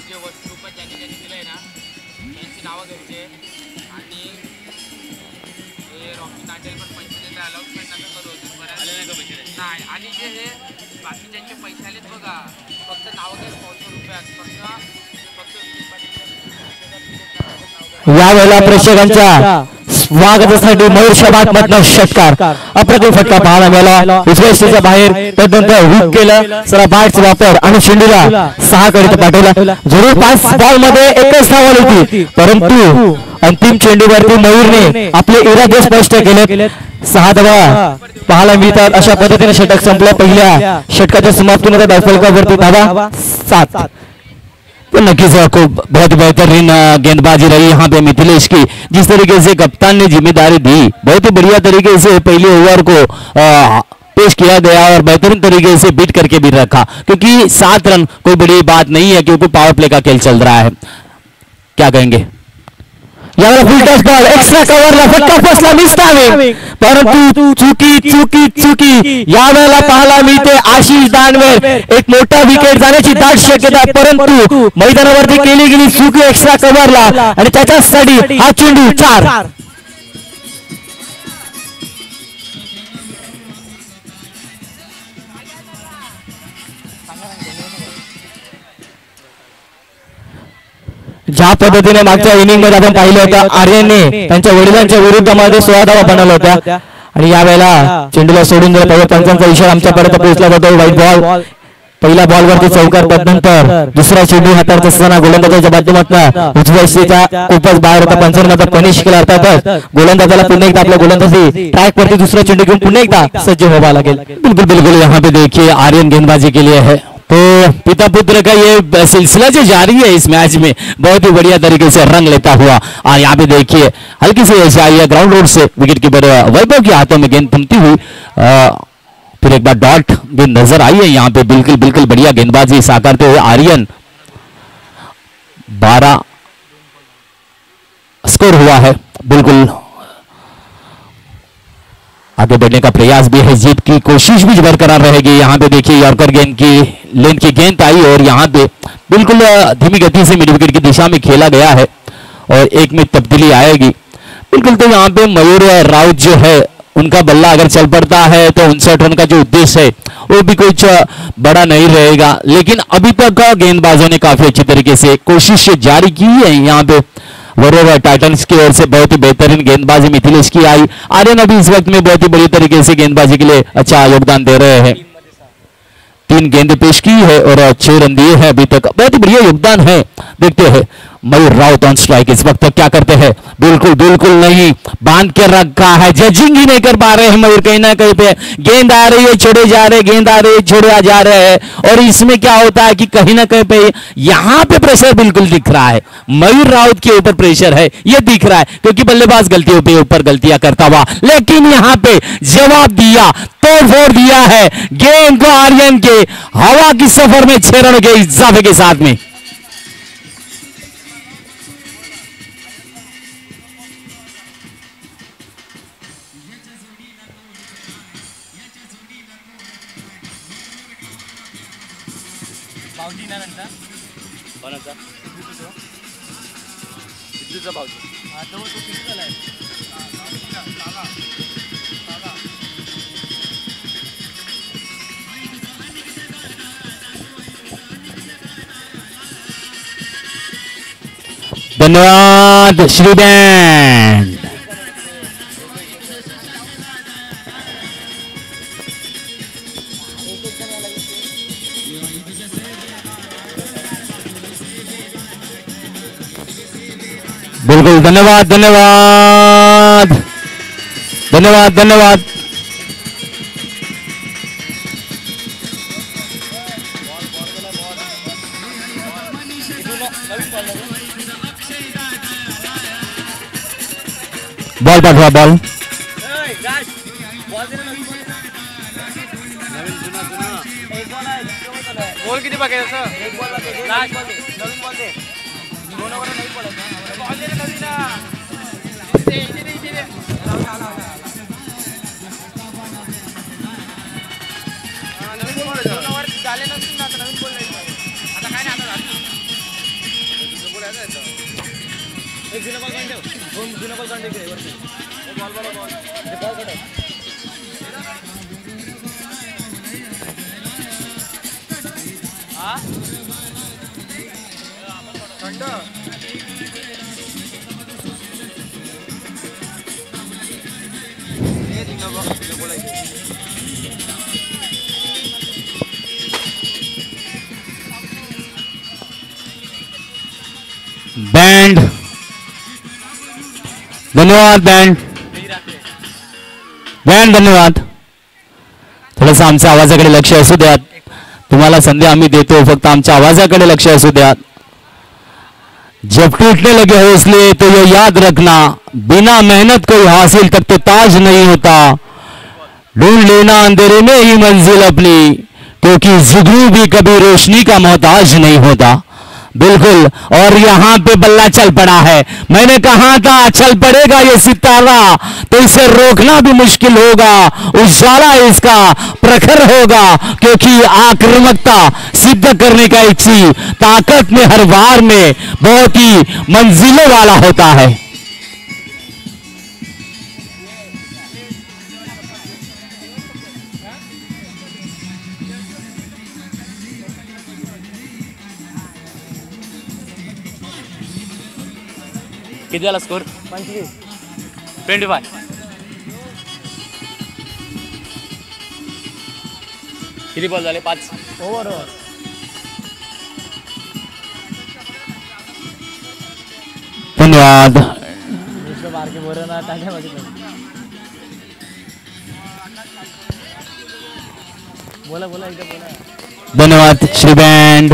जे वस्तू ज्यांनी ज्यांनी दिलंय ना त्यांची नावं घ्यायचे आणि हे रॉकी नाटेल पण पैसे देत अलाउन्समेंट नका करू नाही. आणि जे हे बाकी ज्यांचे पैसे आलेत बघा, फक्त नावं घ्या 100 रुपयात. यावेळेला प्रेक्षकांच्या स्वागतासाठी मयूर शबात मधनं षटकार अप्रतिम फटका पाहायला मिळाला. उजव्या स्टेजच्या बाहेर त्यानंतर हुक केलं. सरा बॅटचा वापर आणि चेंडूला 6 कडे पाठवला. जरूर 5 बॉल मध्ये एकच धाव आली होती, परंतु अंतिम चेंडूवरती मयूरने आपले इरादे स्पष्ट केले. 6 धावा पाहायला मिळतात. अशा पद्धतीने षटक संपलं. पहिल्या षटकाच्या समाप्तीनंतर धावफलकावरती धावा 7. तो नक्कीच खूप बहुत बेहतरीन गेंदबाजी रही यहाँ पे मिथिलेश की. जिस तरीके से कप्तान ने जिम्मेदारी दी, बहुत ही बढ़िया तरीके से पहले ओवर को पेश किया गया और बेहतरीन तरीके से बीट करके भी रखा, क्योंकि 7 रन कोई बड़ी बात नहीं है, क्योंकि पावर प्ले का खेल चल रहा है. क्या कहेंगे. यावेळेला फुल टच बॉल एक्स्ट्रा कव्हरला फटका पोचला मिस्टावे, परंतु चुकी यावेळेला पाहायला मिळते. आशिष दानवेर एक मोठा विकेट जाण्याची दाट शक्यता आहे, परंतु मैदानावरती केली गेली चुकी एक्स्ट्रा कव्हरला आणि त्याच्यासाठी हा चेंडू 4. ज्या पद्धतीने मागच्या इनिंग मध्ये आपण पाहिलं होतं, आर्यनने त्यांच्या वडिलांच्या विरुद्धमध्ये 16 धावा बनवल्या होत्या आणि यावेळेला चेंडूला सोडून दिला. पहिल्या पंचांचा इशारा आमच्यापर्यंत पोहोचला होता. व्हाईट बॉल पहिल्या बॉलवरती चौकार, त्यानंतर दुसरा चेंडू हाताळत असताना गोलंदाजाच्या माध्यमातून उजव्या स्टेजच्या खूपच बाहेर होता. पंचांना पनिश केला. अर्थातच गोलंदाजाला पुन्हा एकदा आपल्या गोलंदाजी ट्रॅक वरती दुसरा चेंडू घेऊन पुन्हा एकदा सज्ज व्हावा लागेल. बिल्कुल बिल्कुल यहाँ पे देखिए आर्यन गेंदबाजी के लिए है, तो पिता पुत्र का ये सिलसिला जो जारी है इस मैच में बहुत ही बढ़िया तरीके से रंग लेता हुआ. और यहाँ पे देखिए हल्की सी ऐसी आई है ग्राउंड रोड से विकेट कीपर वैभव के हाथों में गेंद थमती हुई. फिर एक बार डॉट गेंद नजर आई है यहाँ पे. बिल्कुल बिल्कुल बढ़िया गेंदबाजी साकारते हुए आर्यन. 12 स्कोर हुआ है. बिल्कुल आगे बढ़ने का प्रयास भी है, जीत की कोशिश भी बरकरार रहेगी। यहाँ पे देखिए यॉर्कर गेंद की लेंथ की गेंद आई और यहाँ पे बिल्कुल धीमी गति से मिड विकेट की दिशा में खेला गया है और एक में तब्दीली आएगी बिल्कुल। तो यहाँ पे मयूर राउत जो है उनका बल्ला अगर चल पड़ता है तो 59 रन का जो उद्देश्य है वो भी कुछ बड़ा नहीं रहेगा, लेकिन अभी तक गेंदबाजों ने काफी अच्छी तरीके से कोशिश जारी की है। यहाँ पे वरोरा टाइटंस की ओर से बहुत ही बेहतरीन गेंदबाजी मिथिलेश की आई। आर्यन अभी इस वक्त में बहुत ही बड़ी तरीके से गेंदबाजी के लिए अच्छा योगदान दे रहे हैं। 3 गेंद पेश की है और 6 रन दिए हैं अभी तक, बहुत ही बढ़िया योगदान है। देखते हैं मयूर राउत ऑन स्ट्राइक इस वक्त क्या करते हैं। बिल्कुल बिल्कुल नहीं, बांध के रखा है, जजिंग ही नहीं कर पा रहे हैं मयूर। कहीं ना कहीं पे गेंद आ रही है छोड़े जा रहे, गेंद आ रही है छोड़े जा रहे हैं और इसमें क्या होता है कि कहीं ना कहीं पे यहां पे प्रेशर बिल्कुल दिख रहा है, मयूर राउत के ऊपर प्रेशर है ये दिख रहा है, क्योंकि बल्लेबाज गलतियों पे ऊपर गलतियां करता हुआ, लेकिन यहां पे जवाब दिया, तोड़ फोड़ दिया है गेंद को आर्यन के हवा की सफर में 6 रन के इजाफे के साथ में। धन्यवाद श्री बैंड। बिल्कुल धन्यवाद धन्यवाद धन्यवाद धन्यवाद। बॉल पाठवा बॉल। बॉल किती बाकी आहे सर? एक बॉल बाकी आहे, लास्ट बॉल दे, नवीन बॉल दे, दोन ओव्हर नवीन बॉल आहे, बॉल दे नवीन ना, इथे दे नवीन बॉल, दोन ओव्हर झाले नसतील ना, आता नवीन बॉल द्यायचा आता काय नाही, आता बॉल आहे ना, एक जुना बॉल काढून ठेव, दोन जुना बॉल काढून ठेव वरती, बॉल काढ हा थंड बैंड धन्यवाद बैंड बैंड धन्यवाद। थोडंसं आमच्या आवाजाकडे लक्ष असू द्या, तुम्हाला संधी आम्ही देतो, फक्त आमच्या आवाजाकडे लक्ष असू द्या। जब टूटने लगे हौसले तो ये याद रखना, बिना मेहनत कोई हासिल तक तो ताज नहीं होता, ढूंढ लेना अंधेरे में ही मंजिल अपनी, क्योंकि जुगनू भी कभी रोशनी का मोहताज नहीं होता। बिल्कुल, और यहां पे बल्ला चल पड़ा है, मैंने कहा था चल पड़ेगा ये सितारा, तो इसे रोकना भी मुश्किल होगा, उजाला इसका प्रखर होगा, क्योंकि आक्रामकता सिद्ध करने का इच्छी ताकत में हर वार में बहुत ही मंजिलों वाला होता है। किती झाला स्कोर? 25. किती बॉल झाले? 5 ओव्हर. धन्यवाद धन्यवाद श्री बैंड।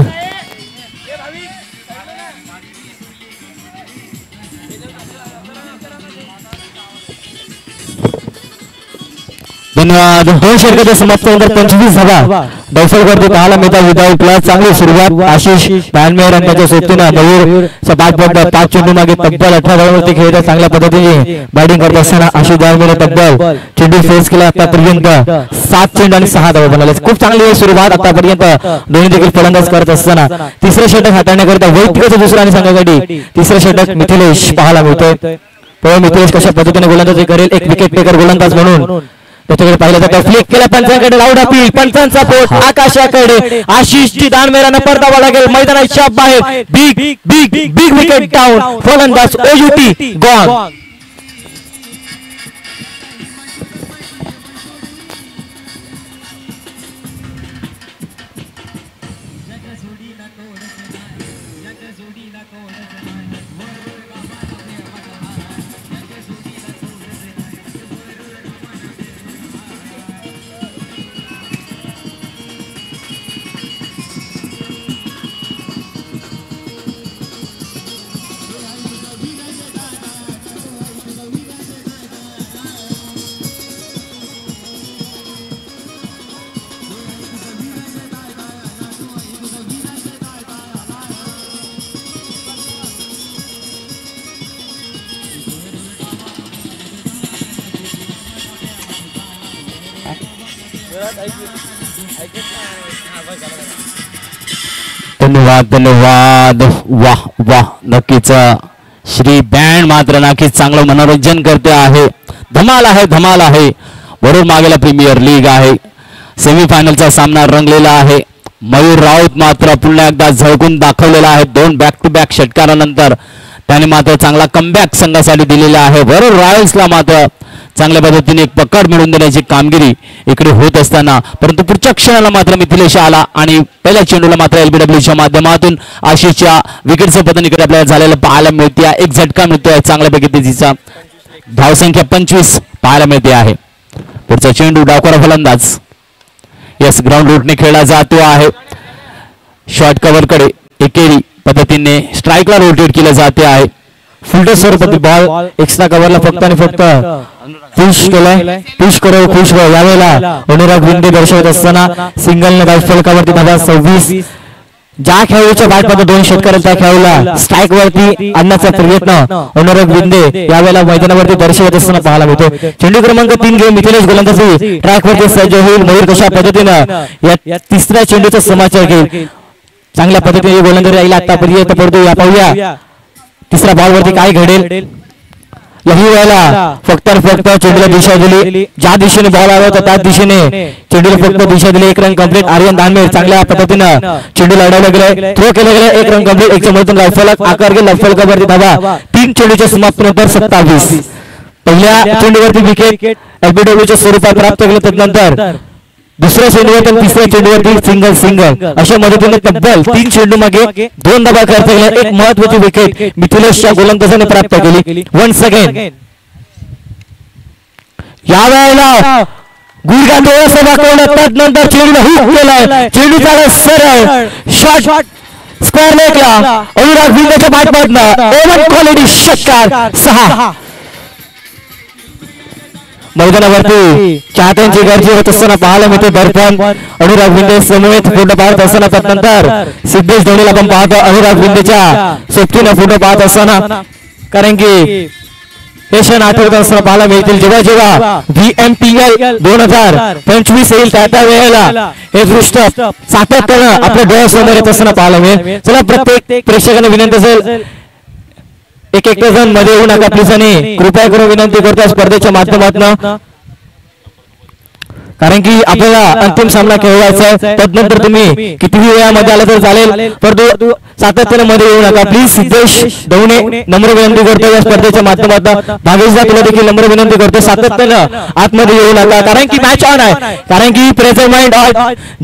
धन्यवाद. 2 षटकाच्या समाप्तीनंतर 25 धावा डौफलवरती पाहायला मिळतात. विदाऊट लॉस चांगली सुरुवात आशिष बॅनमेर आणि त्याच्या सोबतीनं मयूरचा बाद पडला. 5 चेंडू मागे तब्बल 18 धावांवरती खेळतात. चांगल्या पद्धतीने बॅटिंग करत असताना आशिष बॅनमेर तब्बल चेंडू फेस केला. आतापर्यंत 7 चेंडू आणि 6 धावा बनाले. खूप चांगली सुरुवात आतापर्यंत दोन्ही देखील फलंदाज करत असताना तिसरं षटक हाताळण्याकरिता वैयक्तिक दुसरा आणि संघासाठी तिसरं षटक मिथिलेश पाहायला मिळतोय. पण मिथिलेश कशा पद्धतीने गोलंदाजी करेल. एक विकेट टेकर गोलंदाज म्हणून त्याच्याकडे पाहिलं जातं. फ्लिक केला पंचांकडे. लाऊड अपील पंचांचा पोट आकाशाकडे. आशिषची दानमेरांना परतावा लागेल मैदानाच्या बाहेर. Big big big wicket down. फलंदाज ओयुटी गॉन. धन्यवाद धन्यवाद. वाह वाह. नक्कीच श्री बँड मात्र नक्कीच चांगलं मनोरंजन करते आहे. धमाल आहे धमाल आहे. वरून मागेला प्रीमियर लीग आहे. सेमीफायनलचा सामना रंगलेला आहे. मयूर राऊत मात्र पुन्हा एकदा झळकून दाखवलेला आहे. 2 बॅक टू बॅक षटकारानंतर त्याने मात्र चांगला कमबॅक संघासाठी दिलेला आहे. वरून रॉयल्सला मात्र चांगल्या पद्धतीने एक पकड मिळवून देण्याची कामगिरी इकडे होत असताना परंतु पुढच्या क्षणाला मात्र मिथिलेश आला आणि पहिल्या चेंडूला मात्र एलबीडब्ल्यूच्या माध्यमातून आशिषच्या विकेटचं पतन इकडे आपल्याला झालेलं पाहायला मिळते. एक झटका मिळतोय चांगल्यापैकी तिचा. धावसंख्या 25 पाहायला मिळते आहे. पुढचा चेंडू डावखोरा फलंदाज यस ग्राउंड रूटने खेळला जातो आहे. शॉर्ट कव्हरकडे एकेरी पद्धतीने स्ट्राईकला रोटेट केलं जाते आहे. फुलटस स्वरूपातील बॉल एक्स्ट्रा कव्हरला फक्त आणि फक्त पुश केलाय. पुश करो पुश करो. यावेळेला अनुराग विंदे दर्शवत असताना सिंगलने डाव फलकावरती धावा 26. ज्या खेळाडूच्या बॅटमध्ये 2 षटकार त्या खेळाडूला स्ट्राईक वरती आणण्याचा प्रयत्न अनुराग विंदे यावेळेला मैदानावरती दर्शवत असताना पाहायला मिळतो. चेंडू क्रमांक 3 घेऊन मिथिलेश गोलंदाजी ट्रॅक वरती सज्ज होईल. मयूर कशा पद्धतीनं या तिसऱ्या चेंडूचा समाचार घेईल. चांगल्या पद्धतीने गोलंदाजी राहिला आतापर्यंत. परंतु या पाहूया तिसऱ्या बॉल वरती काय घडेल. लही वेळेला फक्त फक्त चेंडूला दिशा दिली. ज्या दिशेने बॉल आला होता त्याच दिशेने चेंडूला फक्त दिशा दिली. 1 रन कंप्लीट. आर्यन दानवेर चांगल्या पद्धतीनं चेंडूला अडवलं गेलं. थ्रो केलं गेलं. 1 रन कंप्लीट. 1 मधून लाफलक आकार गेला. लाफलकावरती धावा 3 चेंडूच्या समाप्तीनंतर 27. पहिल्या चेंडूवरती विकेट एलबीडब्ल्यूच्या स्वरूपात प्राप्त केलं. त्यानंतर दुसऱ्या चेंडूवर तिसऱ्या चेंडूवरती सिंगल सिंगल अशा मदतीने तब्बल 3 चेंडू मागे 2 धावा करता गेल्या. एक महत्वाची विकेट मिथिलेशच्या गोलंदाजाने प्राप्त केली. वन्स अगेन यावेळेला गुडघा डोळ्यासह दाखवलं. त्यानंतर चेंडूला हुक केलाय. चेंडूचा सरळ शॉट स्क्वेअर लेगला अनुराग विंदेच्या बॅटमधनं ओव्हर क्वालिटी षटकार 6. मैदानावरती चाहत्यांची गर्दी होत असताना पाहायला मिळते. दर्पण अनुराग विंदे समवेत फोटो पाहत असताना त्यानंतर सिद्धेश धोनीला आपण पाहतो अनुराग विंदेच्या सोबतीनं फोटो पाहत असताना. कारण की हे क्षण आठवत असताना पाहायला मिळतील. जेव्हा जेव्हा VMPL 2025 येईल त्या वेळेला हे दृश्य सातत्यानं आपल्या डोळ्यासमोर येत असताना पाहायला मिळेल. चला प्रत्येक प्रेक्षकांना विनंती असेल एक जण मध्ये येऊ नका प्लीज आणि कृपया करून विनंती करतो स्पर्धेच्या माध्यमातून. कारण की आपल्याला अंतिम सामना खेळवायचा आहे. त्यानंतर तुम्ही कितीही वेळामध्ये आला तर चालेल परंतु सातत्याने मध्ये येऊ नका प्लीज. सिद्धेश दवणे नम्र विनंती करतो या स्पर्धेच्या माध्यमातून. भागेशदा तुला देखील नम्र विनंती करतो सातत्यानं आतमध्ये येऊ नका. कारण की मॅच ऑन आहे. कारण की प्रेझेंट माइंड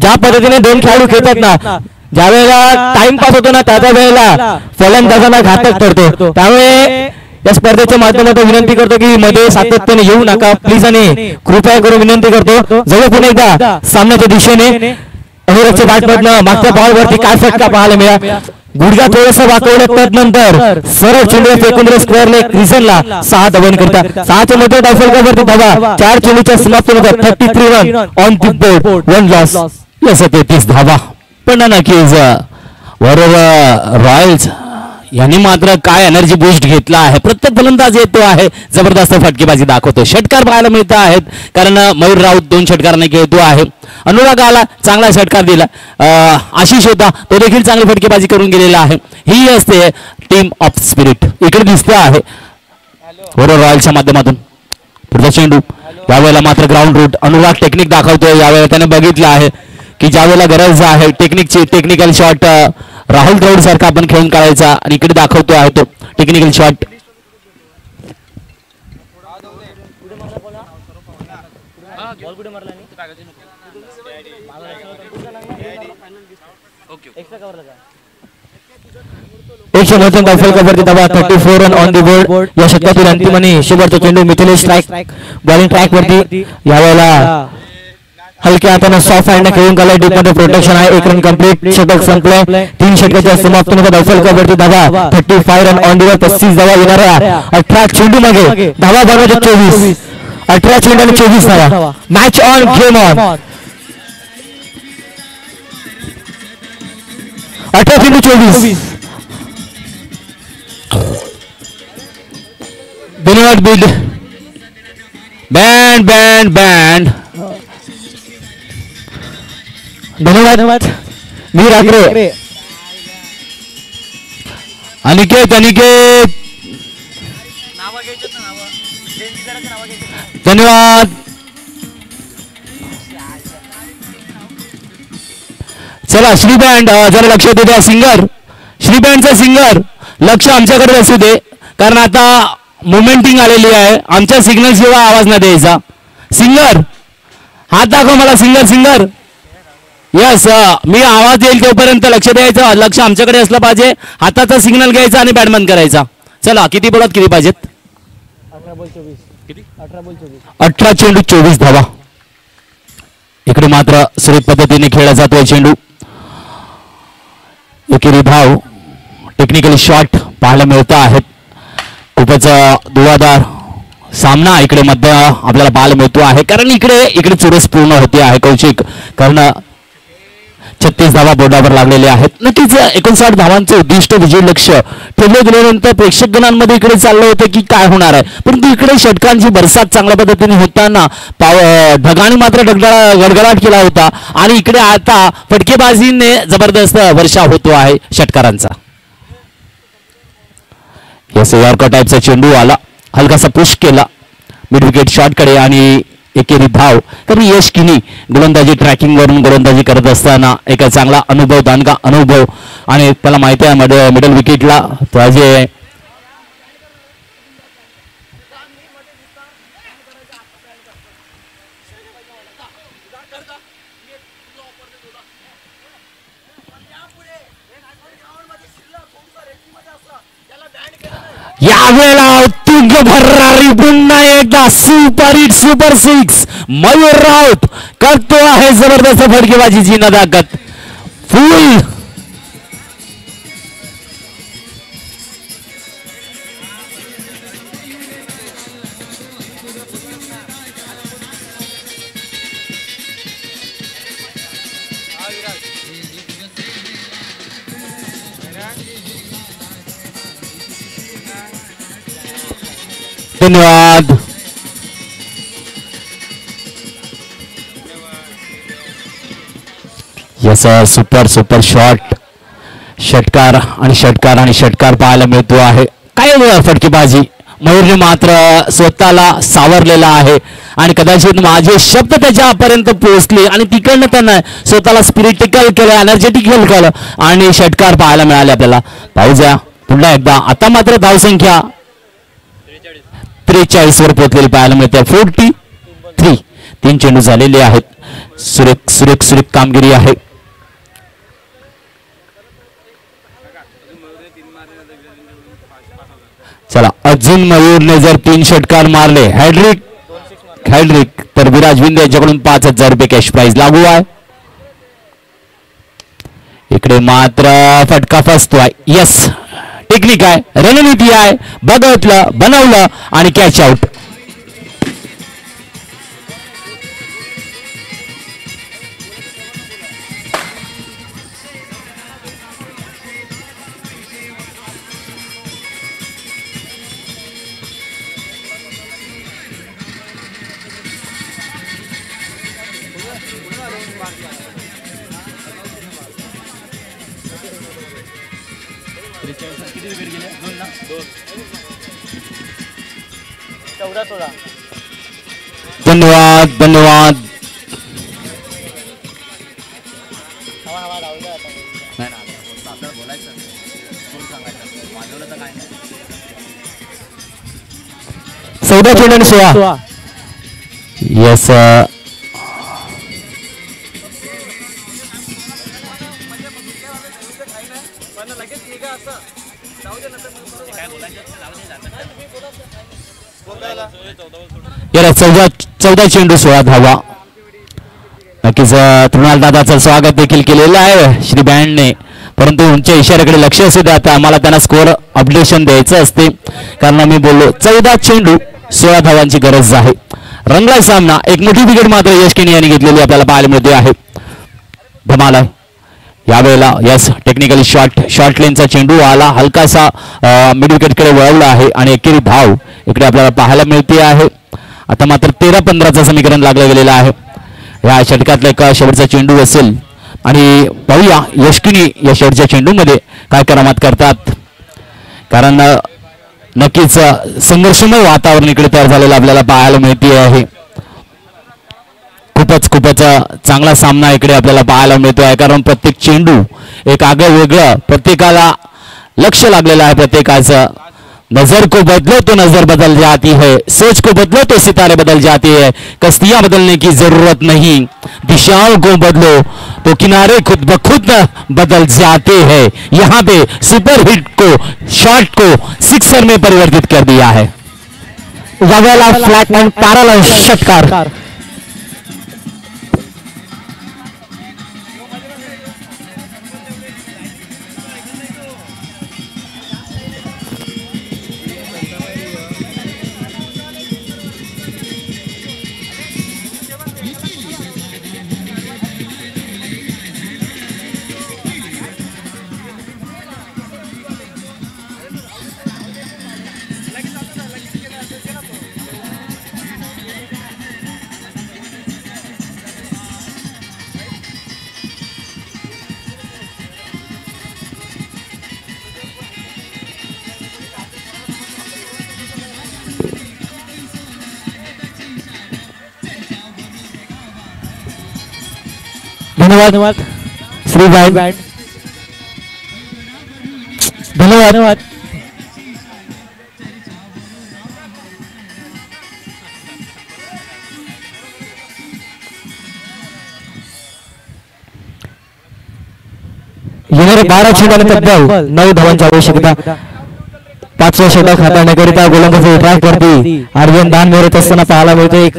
ज्या पद्धतीने 2 खेळाडू खेळतात ना ज्या वेळेला टाइमपास होतो ना त्या वेळेला फलंदाजांना घातक ठरतो. त्यामुळे या स्पर्धेच्या माध्यमातून विनंती करतो की मध्ये सातत्याने येऊ नका प्लीज आणि कृपया करून विनंती करतो. जवळ पुन्हा एकदा सामन्याच्या दिशेने अनुरागच्या बॅटमधनं मागच्या बॉलवरती काय फटका पाहायला मिळाला. गुडघा थोडासा वाकवल्या नंतर सरळ चेंडू फेकून स्क्वेअर लेग रिझनला 6 धावन करतात. 6च्या मध्ये डायफलकावरती धावा. 4 चेंडूच्या समाप्तीनंतर 33 run on the board, 1 loss. 33 धावा. पण नक्कीच बरोबर रॉयल्स यांनी मात्र काय एनर्जी बूस्ट घेतला आहे. प्रत्येक फलंदाज येतो आहे, जबरदस्त फटकेबाजी दाखवतो. षटकार पाहायला मिळत आहेत कारण मयूर राऊत 2 षटकारांनी खेळतो आहे. अनुराग आला, चांगला षटकार दिला. आशिष होता, तो देखील चांगली फटकेबाजी करून गेलेला आहे. ही असते टीम ऑफ स्पिरिट. इकडे दिसते आहे बरोबर रॉयल्सच्या माध्यमातून. पुढचा चेंडू यावेळेला मात्र ग्राउंड रूट. अनुराग टेक्निक दाखवतोय. यावेळेला त्याने बघितलं आहे की ज्या वेळेला गरज आहे टेक्निकल शॉट राहुल द्रविड सारखा आपण खेळून काढायचा आणि इकडे दाखवतो आहे तो टेक्निकल शॉट. एकशे महत्त्वाचा डायफलकावरती धावा. 34 रन ऑन द बोर्ड. या षटकातील अंतिम आणि शेवटचा चेंडू मिथिलेश स्ट्राईक बॉलिंग ट्रॅक वरती. यावेळेला हलक्या हाताने सॉफ्ट हँड खेळून काढला. डीप मध्ये प्रोटेक्शन आहे. 1 रन कंप्लीट. षटक संपलं. 3 षटकाच्या समाप्तीनंतर डायफलकावरती धावा. 35 रन ऑन द बोर्ड. 35 धावा येणाऱ्या 18 चेंडू मागे धावा बनवायचे 24. 18 चेंडू आणि 24 धावा. Match on, game on. 18 चेंडू 24. धन्यवाद बीड. Band band band. धन्यवाद मी रात्रे. अनिकेत धन्यवाद. चला श्री बँड जरा लक्ष दे द्या. श्री बँडचा सिंगर लक्ष आमच्याकडे असू दे कारण आता मोमेंटिंग आलेली आहे. आमच्या सिग्नल शिवाय आवाज न द्यायचा. सिंगर हात दाखव मला. Singer yes. मी आवाज येईल तोपर्यंत लक्ष द्यायचं. लक्ष आमच्याकडे असलं पाहिजे. हाताचा सिग्नल घ्यायचा आणि बॅट बंद करायचा. चला किती बोलत किती पाहिजेत. 18 चेंडू 24 धावा. इकडे मात्र सुरेख पद्धतीने खेळला जातोय चेंडू. एकेरी धाव. टेक्निकली शॉट पाहायला मिळत आहेत. खूपच दुवादार सामना इकडे मध्ये आपल्याला पाहायला मिळतो आहे कारण इकडे चुरस पूर्ण होते आहे कौशिक. कारण 36 धावा बोर्डावर लागलेले आहेत. नक्कीच 59 धावांचं उद्दिष्ट विजय लक्ष ठेवले गेल्यानंतर प्रेक्षकगणांमध्ये इकडे चाललं होतं की काय होणार आहे. परंतु इकडे षटकांची बरसात चांगल्या पद्धतीने होताना ढगाने मात्र गडगडाट केला होता आणि इकडे आता फटकेबाजीने जबरदस्त वर्षा होतो आहे षटकारांचा. यॉर्कर टाईपचा चेंडू आला. हलकासा पुश केला मिड विकेट शॉटकडे आणि एकेरी धाव. तर यश किनी गोलंदाजी ट्रॅकिंग वरून गोलंदाजी करत असताना एक चांगला अनुभव, दानगा अनुभव आणि त्याला माहिती आहे मिडल विकेटला जे यावेळेला तुंग भरणारी पुन्हा एकदा सुपर 6 मयूर राऊत करतो आहे जबरदस्त फटकेबाजीची नदाकत. फुल धन्यवाद. Super shot. षटकार पाहायला मिळतो आहे. काय फटकेबाजी. मयूरने मात्र स्वतःला सावरलेला आहे आणि कदाचित माझे शब्द त्याच्यापर्यंत पोहोचले आणि तिकडनं त्यानं स्वतःला स्पिरिटिकल केलं, एनर्जेटिकल केलं आणि षटकार पाहायला मिळाले आपल्याला. पाहूया पुन्हा एकदा. आता मात्र धावसंख्या 43 वर पोहोचलेली पाहायला मिळते. 43. 3 चेंडू झालेले आहेत. सुरेख कामगिरी आहे. चला अजून मयूरने जर 3 षटकार मारले हॅड्रिक तर विराज विंदे यांच्याकडून 5,000 रुपये कॅश प्राइज लागू आहे. इकडे मात्र फटका फसतोय. यस, टेक्निक आहे, रणनीती आहे, बघितलं, बनवलं आणि कॅच आउट. धन्यवाद धन्यवाद. चौदा चेंडू आणि 16. येस, याला 14 चेंडू 16 धावा. नक्कीच तृणाल दादाचं स्वागत देखील केलेलं आहे श्री बँडने, परंतु तुमच्या इशाऱ्याकडे लक्ष असू द्या. आता आम्हाला त्यांना स्कोअर अपडेशन द्यायचं असते, कारण मी बोललो 14 चेंडू 16 धावांची गरज आहे. रंगला सामना. एक मोठी विकेट मात्र यश केनी यांनी घेतलेली आपल्याला पाहायला मिळते आहे. धमाल आहे यावेळेला. यस, टेक्निकली शॉर्ट लेनचा चेंडू आला, हलकासा मिड विकेटकडे वळवला आहे आणि एकेरी धाव इकडे आपल्याला पाहायला मिळते आहे. आता मात्र 13-15चं समीकरण लागलं गेलेलं आहे. या षटकातला एक शेवटचा चेंडू असेल आणि पाहूया यशकिनी या शेवटच्या चेंडूमध्ये काय करामात करतात, कारण नक्कीच संघर्षमय वातावरण इकडे तयार झालेलं आपल्याला पाहायला मिळते आहे. खूपच चांगला सामना इकडे आपल्याला पाहायला मिळतो आहे, कारण प्रत्येक चेंडू एक आगळं वेगळं, प्रत्येकाला लक्ष लागलेलं आहे. प्रत्येकाचं नजर को बदलो तो नजर बदल जाती है, सोच को बदलो तो सितारे बदल जाते हैं, कश्तियां बदलने की जरूरत नहीं, दिशाओं को बदलो तो किनारे खुद ब खुद बदल जाते हैं. यहाँ पे सुपर हिट को, शॉट को सिक्सर में परिवर्तित कर दिया है. यावेळेला फ्लॅट अँड पॅरल षटकार. धन्यवाद श्री बँड. धन्यवाद. येणारे 12 चेंडूने तब्बल 9 धावांची आवश्यकता. 5व्या षटक हाताळण्याकरिता गोलंदाज ट्रॅक वरती आर्यन दान मिळत असताना पाहायला मिळतो. एक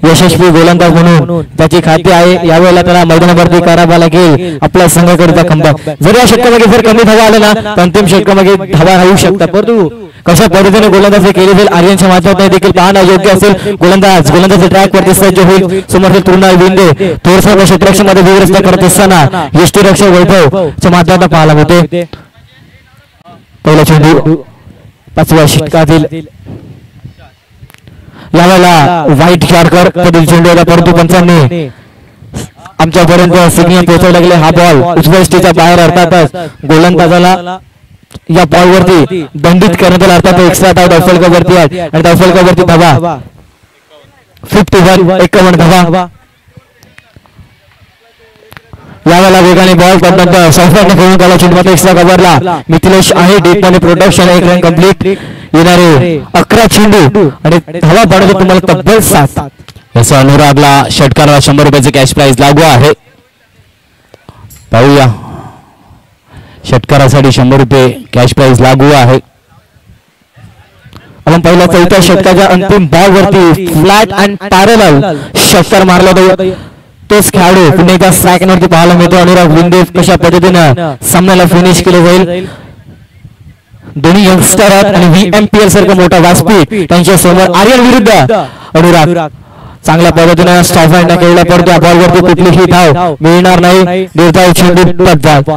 यशस्वी गोलंदाज म्हणून त्याची खाती आहे. यावेळेला त्याला मैदानावरती करावा लागेल आपल्या संघाकरिता खंबा. जर या षटकामध्ये जर कमी धावा आल्या ना तर अंतिम षटकामध्ये धावा राहू शकतात, परंतु कशा पद्धतीने गोलंदाजी केली जाईल आर्यनच्या माध्यमातून देखील पाहणं योग्य असेल. गोलंदाज ट्रॅक वरती सज्ज होईल. समोर तृणाल विंदे थोडसा क्षेत्ररक्षणामध्ये व्यवस्था करत असताना यष्टीरक्षक वैभवच्या माध्यमातून पाहायला मिळते. पहिला चेंडू 5व्या षटकातील. यावेळेला वाईट यॉर्कर पडील चेंडू होता, परंतु पंचांनी आमच्यापर्यंत सिग्नल पोहोचवला गेले. हा बॉल उजव्या स्टेच्या बाहेर अर्थातच गोलंदाजाला या बॉल वरती दंडित करण्यात आला. अर्थात एक्स्ट्रा धाव धावफलकावरती आहे आणि धावफलकावरती धावा 51 51 धावा. यावेळेला वेगाने बॉल पडल्यानंतर सॉफ्टवेअरने खेळून त्याला चेंडू एक्स्ट्रा कव्हरला. मिथिलेश आहे डीपमध्ये प्रोडक्शन. एक रन कंप्लीट. येणारे 11 चेंडू आणि धावा पाडतो तुम्हाला तब्बल 7. याचा अनुरागला षटकाराला 100 रुपयाचे कॅश प्राइज लागू आहे. पाहूया, षटकारासाठी 100 रुपये कॅश प्राइज लागू आहे. आपण पहिल्या 4थ्या षटकाच्या अंतिम बॉल वरती फ्लॅट अँड पॅरल षटकार मारला तो तोच खेळाडू पुन्हा एकदा स्ट्रायकरवरती पाहायला मिळतो. अनुराग विंदे कशा पद्धतीनं सामन्याला फिनिश केलं जाईल. दोन्ही यंगस्टर आहेत आणि VMPL सारखं मोठा व्यासपीठ त्यांच्या समोर. आर्यन विरुद्ध अनुराग चांगल्या पद्धतीने स्टॉप हँड केलेला पडतो. या बॉलवरती कुठलीही धाव मिळणार नाही. निर्धाव चेंडू पडतात.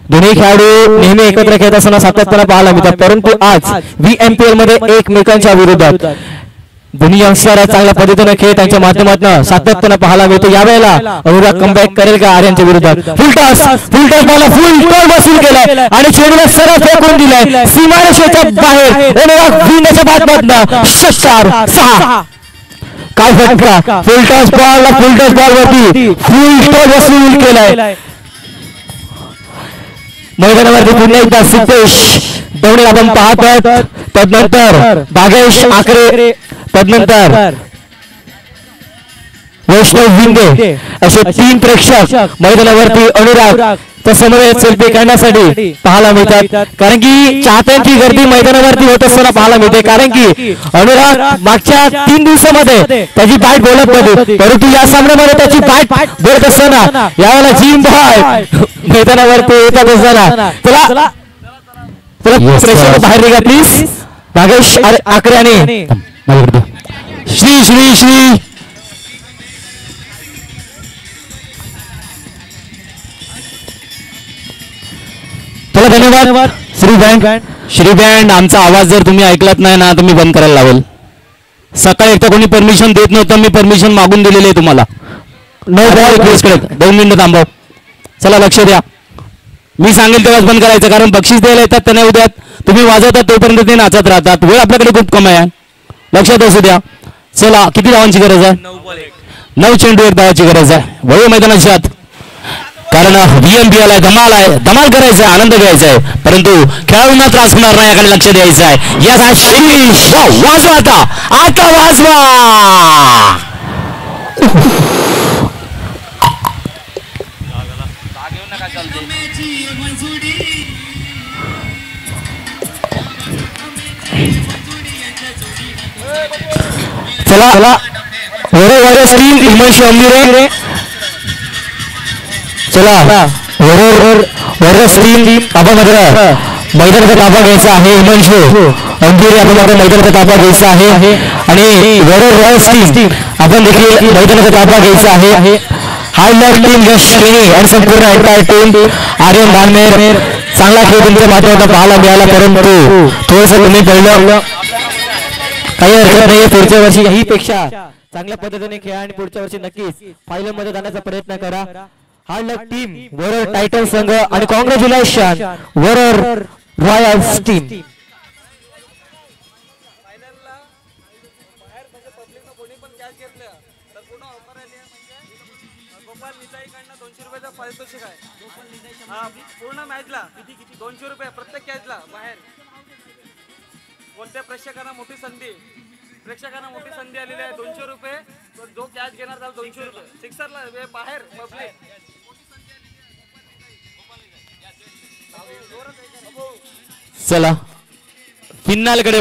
दोन्ही खेळाडू नेहमी एकत्र खेळत असताना सातत्याने पाहायला मिळतात, परंतु आज VMPL मध्ये एकमेकांच्या विरोधात दोन्ही यंगस्टर चांगल्या पद्धतीने खेळ त्यांच्या माध्यमातून सातत्याने पाहायला मिळतो. यावेळेला अनुराग कमबॅक करेल का आर्यनच्या विरोधात? Full toss ball full toss वसूल केलाय आणि चेंडूला सरळ फेकून दिलाय सीमारेषेच्या बाहेर. अनुराग विंदेच्या बादमधनं षटकार 6. काय फटका! फुल टॉस बॉल वरती फुल टॉस वसूल केलाय. मैदानावरती पुन्हा एकदा सिद्धेश दवणे आपण पाहत आहोत. तदनंतर भागेश आकरे, तदनंतर वैष्णव विंदे असे 3 प्रेक्षक मैदानावरती अनुराग समोर सेल्फी काढण्यासाठी पाहायला मिळतात. कारण की चाहत्यांची गर्दी मैदानावरती होत असताना पाहायला मिळते. कारण की अनुराग मागच्या 3 दिवसामध्ये त्याची बॅट बोलत होती, परंतु या सामन्यामध्ये त्याची बॅट बोलत असताना यावेळेला जिम बॉय मैदानावरती येतात असताना चला प्रेक्षक बाहेर निघा प्लीज. भागेश आकरे आणि श्री श्री श्री चला धन्यवाद. श्री बँड आमचा आवाज जर तुम्ही ऐकलात नाही ना तर मी बंद करायला लावेल. सकाळी एकदा कोणी परमिशन देत नव्हतं, मी परमिशन मागून दिलेली आहे तुम्हाला. नो बॉल रिक्वेस्ट करत 2 मिनिटं थांबव. चला लक्ष द्या, मी सांगेल तेव्हाच बंद करायचं, कारण बक्षीस द्यायला येतात त्यांना उद्यात तुम्ही वाजवतात तोपर्यंत ते नाचत राहतात. वेळ आपल्याकडे खूप कमी आहे, लक्षात असू द्या. चला किती धावांची गरज आहे? 9 चेंडू 1 धावाची गरज आहे. वळू मैदानात कारण VMPL आहे, धमाल करायचा आहे, आनंद घ्यायचा आहे, परंतु खेळाडूंना त्रास होणार नाही याकडे लक्ष द्यायचं आहे. या वाजवा आता वाजवा. चला टीम हिमांशू अंबिरे. चला टीम आपण मात्र मैदानाचा ताबा घ्यायचा आहे. हिमांशू अंबिरे आपण मात्र मैदानाचा ताबा घ्यायचा आहे आणि रॉयल्स टीम आपण देखील मैदानाचा ताबा घ्यायचा आहे. हायलाइट टीम यशस्वी आणि संपूर्ण एंटायर टीम आर्यन धानमेर चांगला खेळ तुमच्या माध्यमातून पाहायला मिळाला, परंतु थोडंसं तुम्ही पहिलं काही हरकत नाही. पुढच्या वर्षी ही पेक्षा चांगल्या पद्धतीने खेळा आणि पुढच्या वर्षी नक्कीच फायनल मध्ये जाण्याचा प्रयत्न करा. हार्ड लक टीम वरर टायटन संघ आणि कॉंग्रॅच्युलेशन वरर रॉयल्स टीम. पूर्ण मॅचला 200 रुपये प्रत्येक कॅचला बाहेर. कोणत्या प्रेक्षकांना मोठी संधी आलेली आहे. 200 रुपये जो कॅच घेणार त्याला 200 रुपये. सिक्सरला बाहेर पब्लिक. चला फिनाल कडे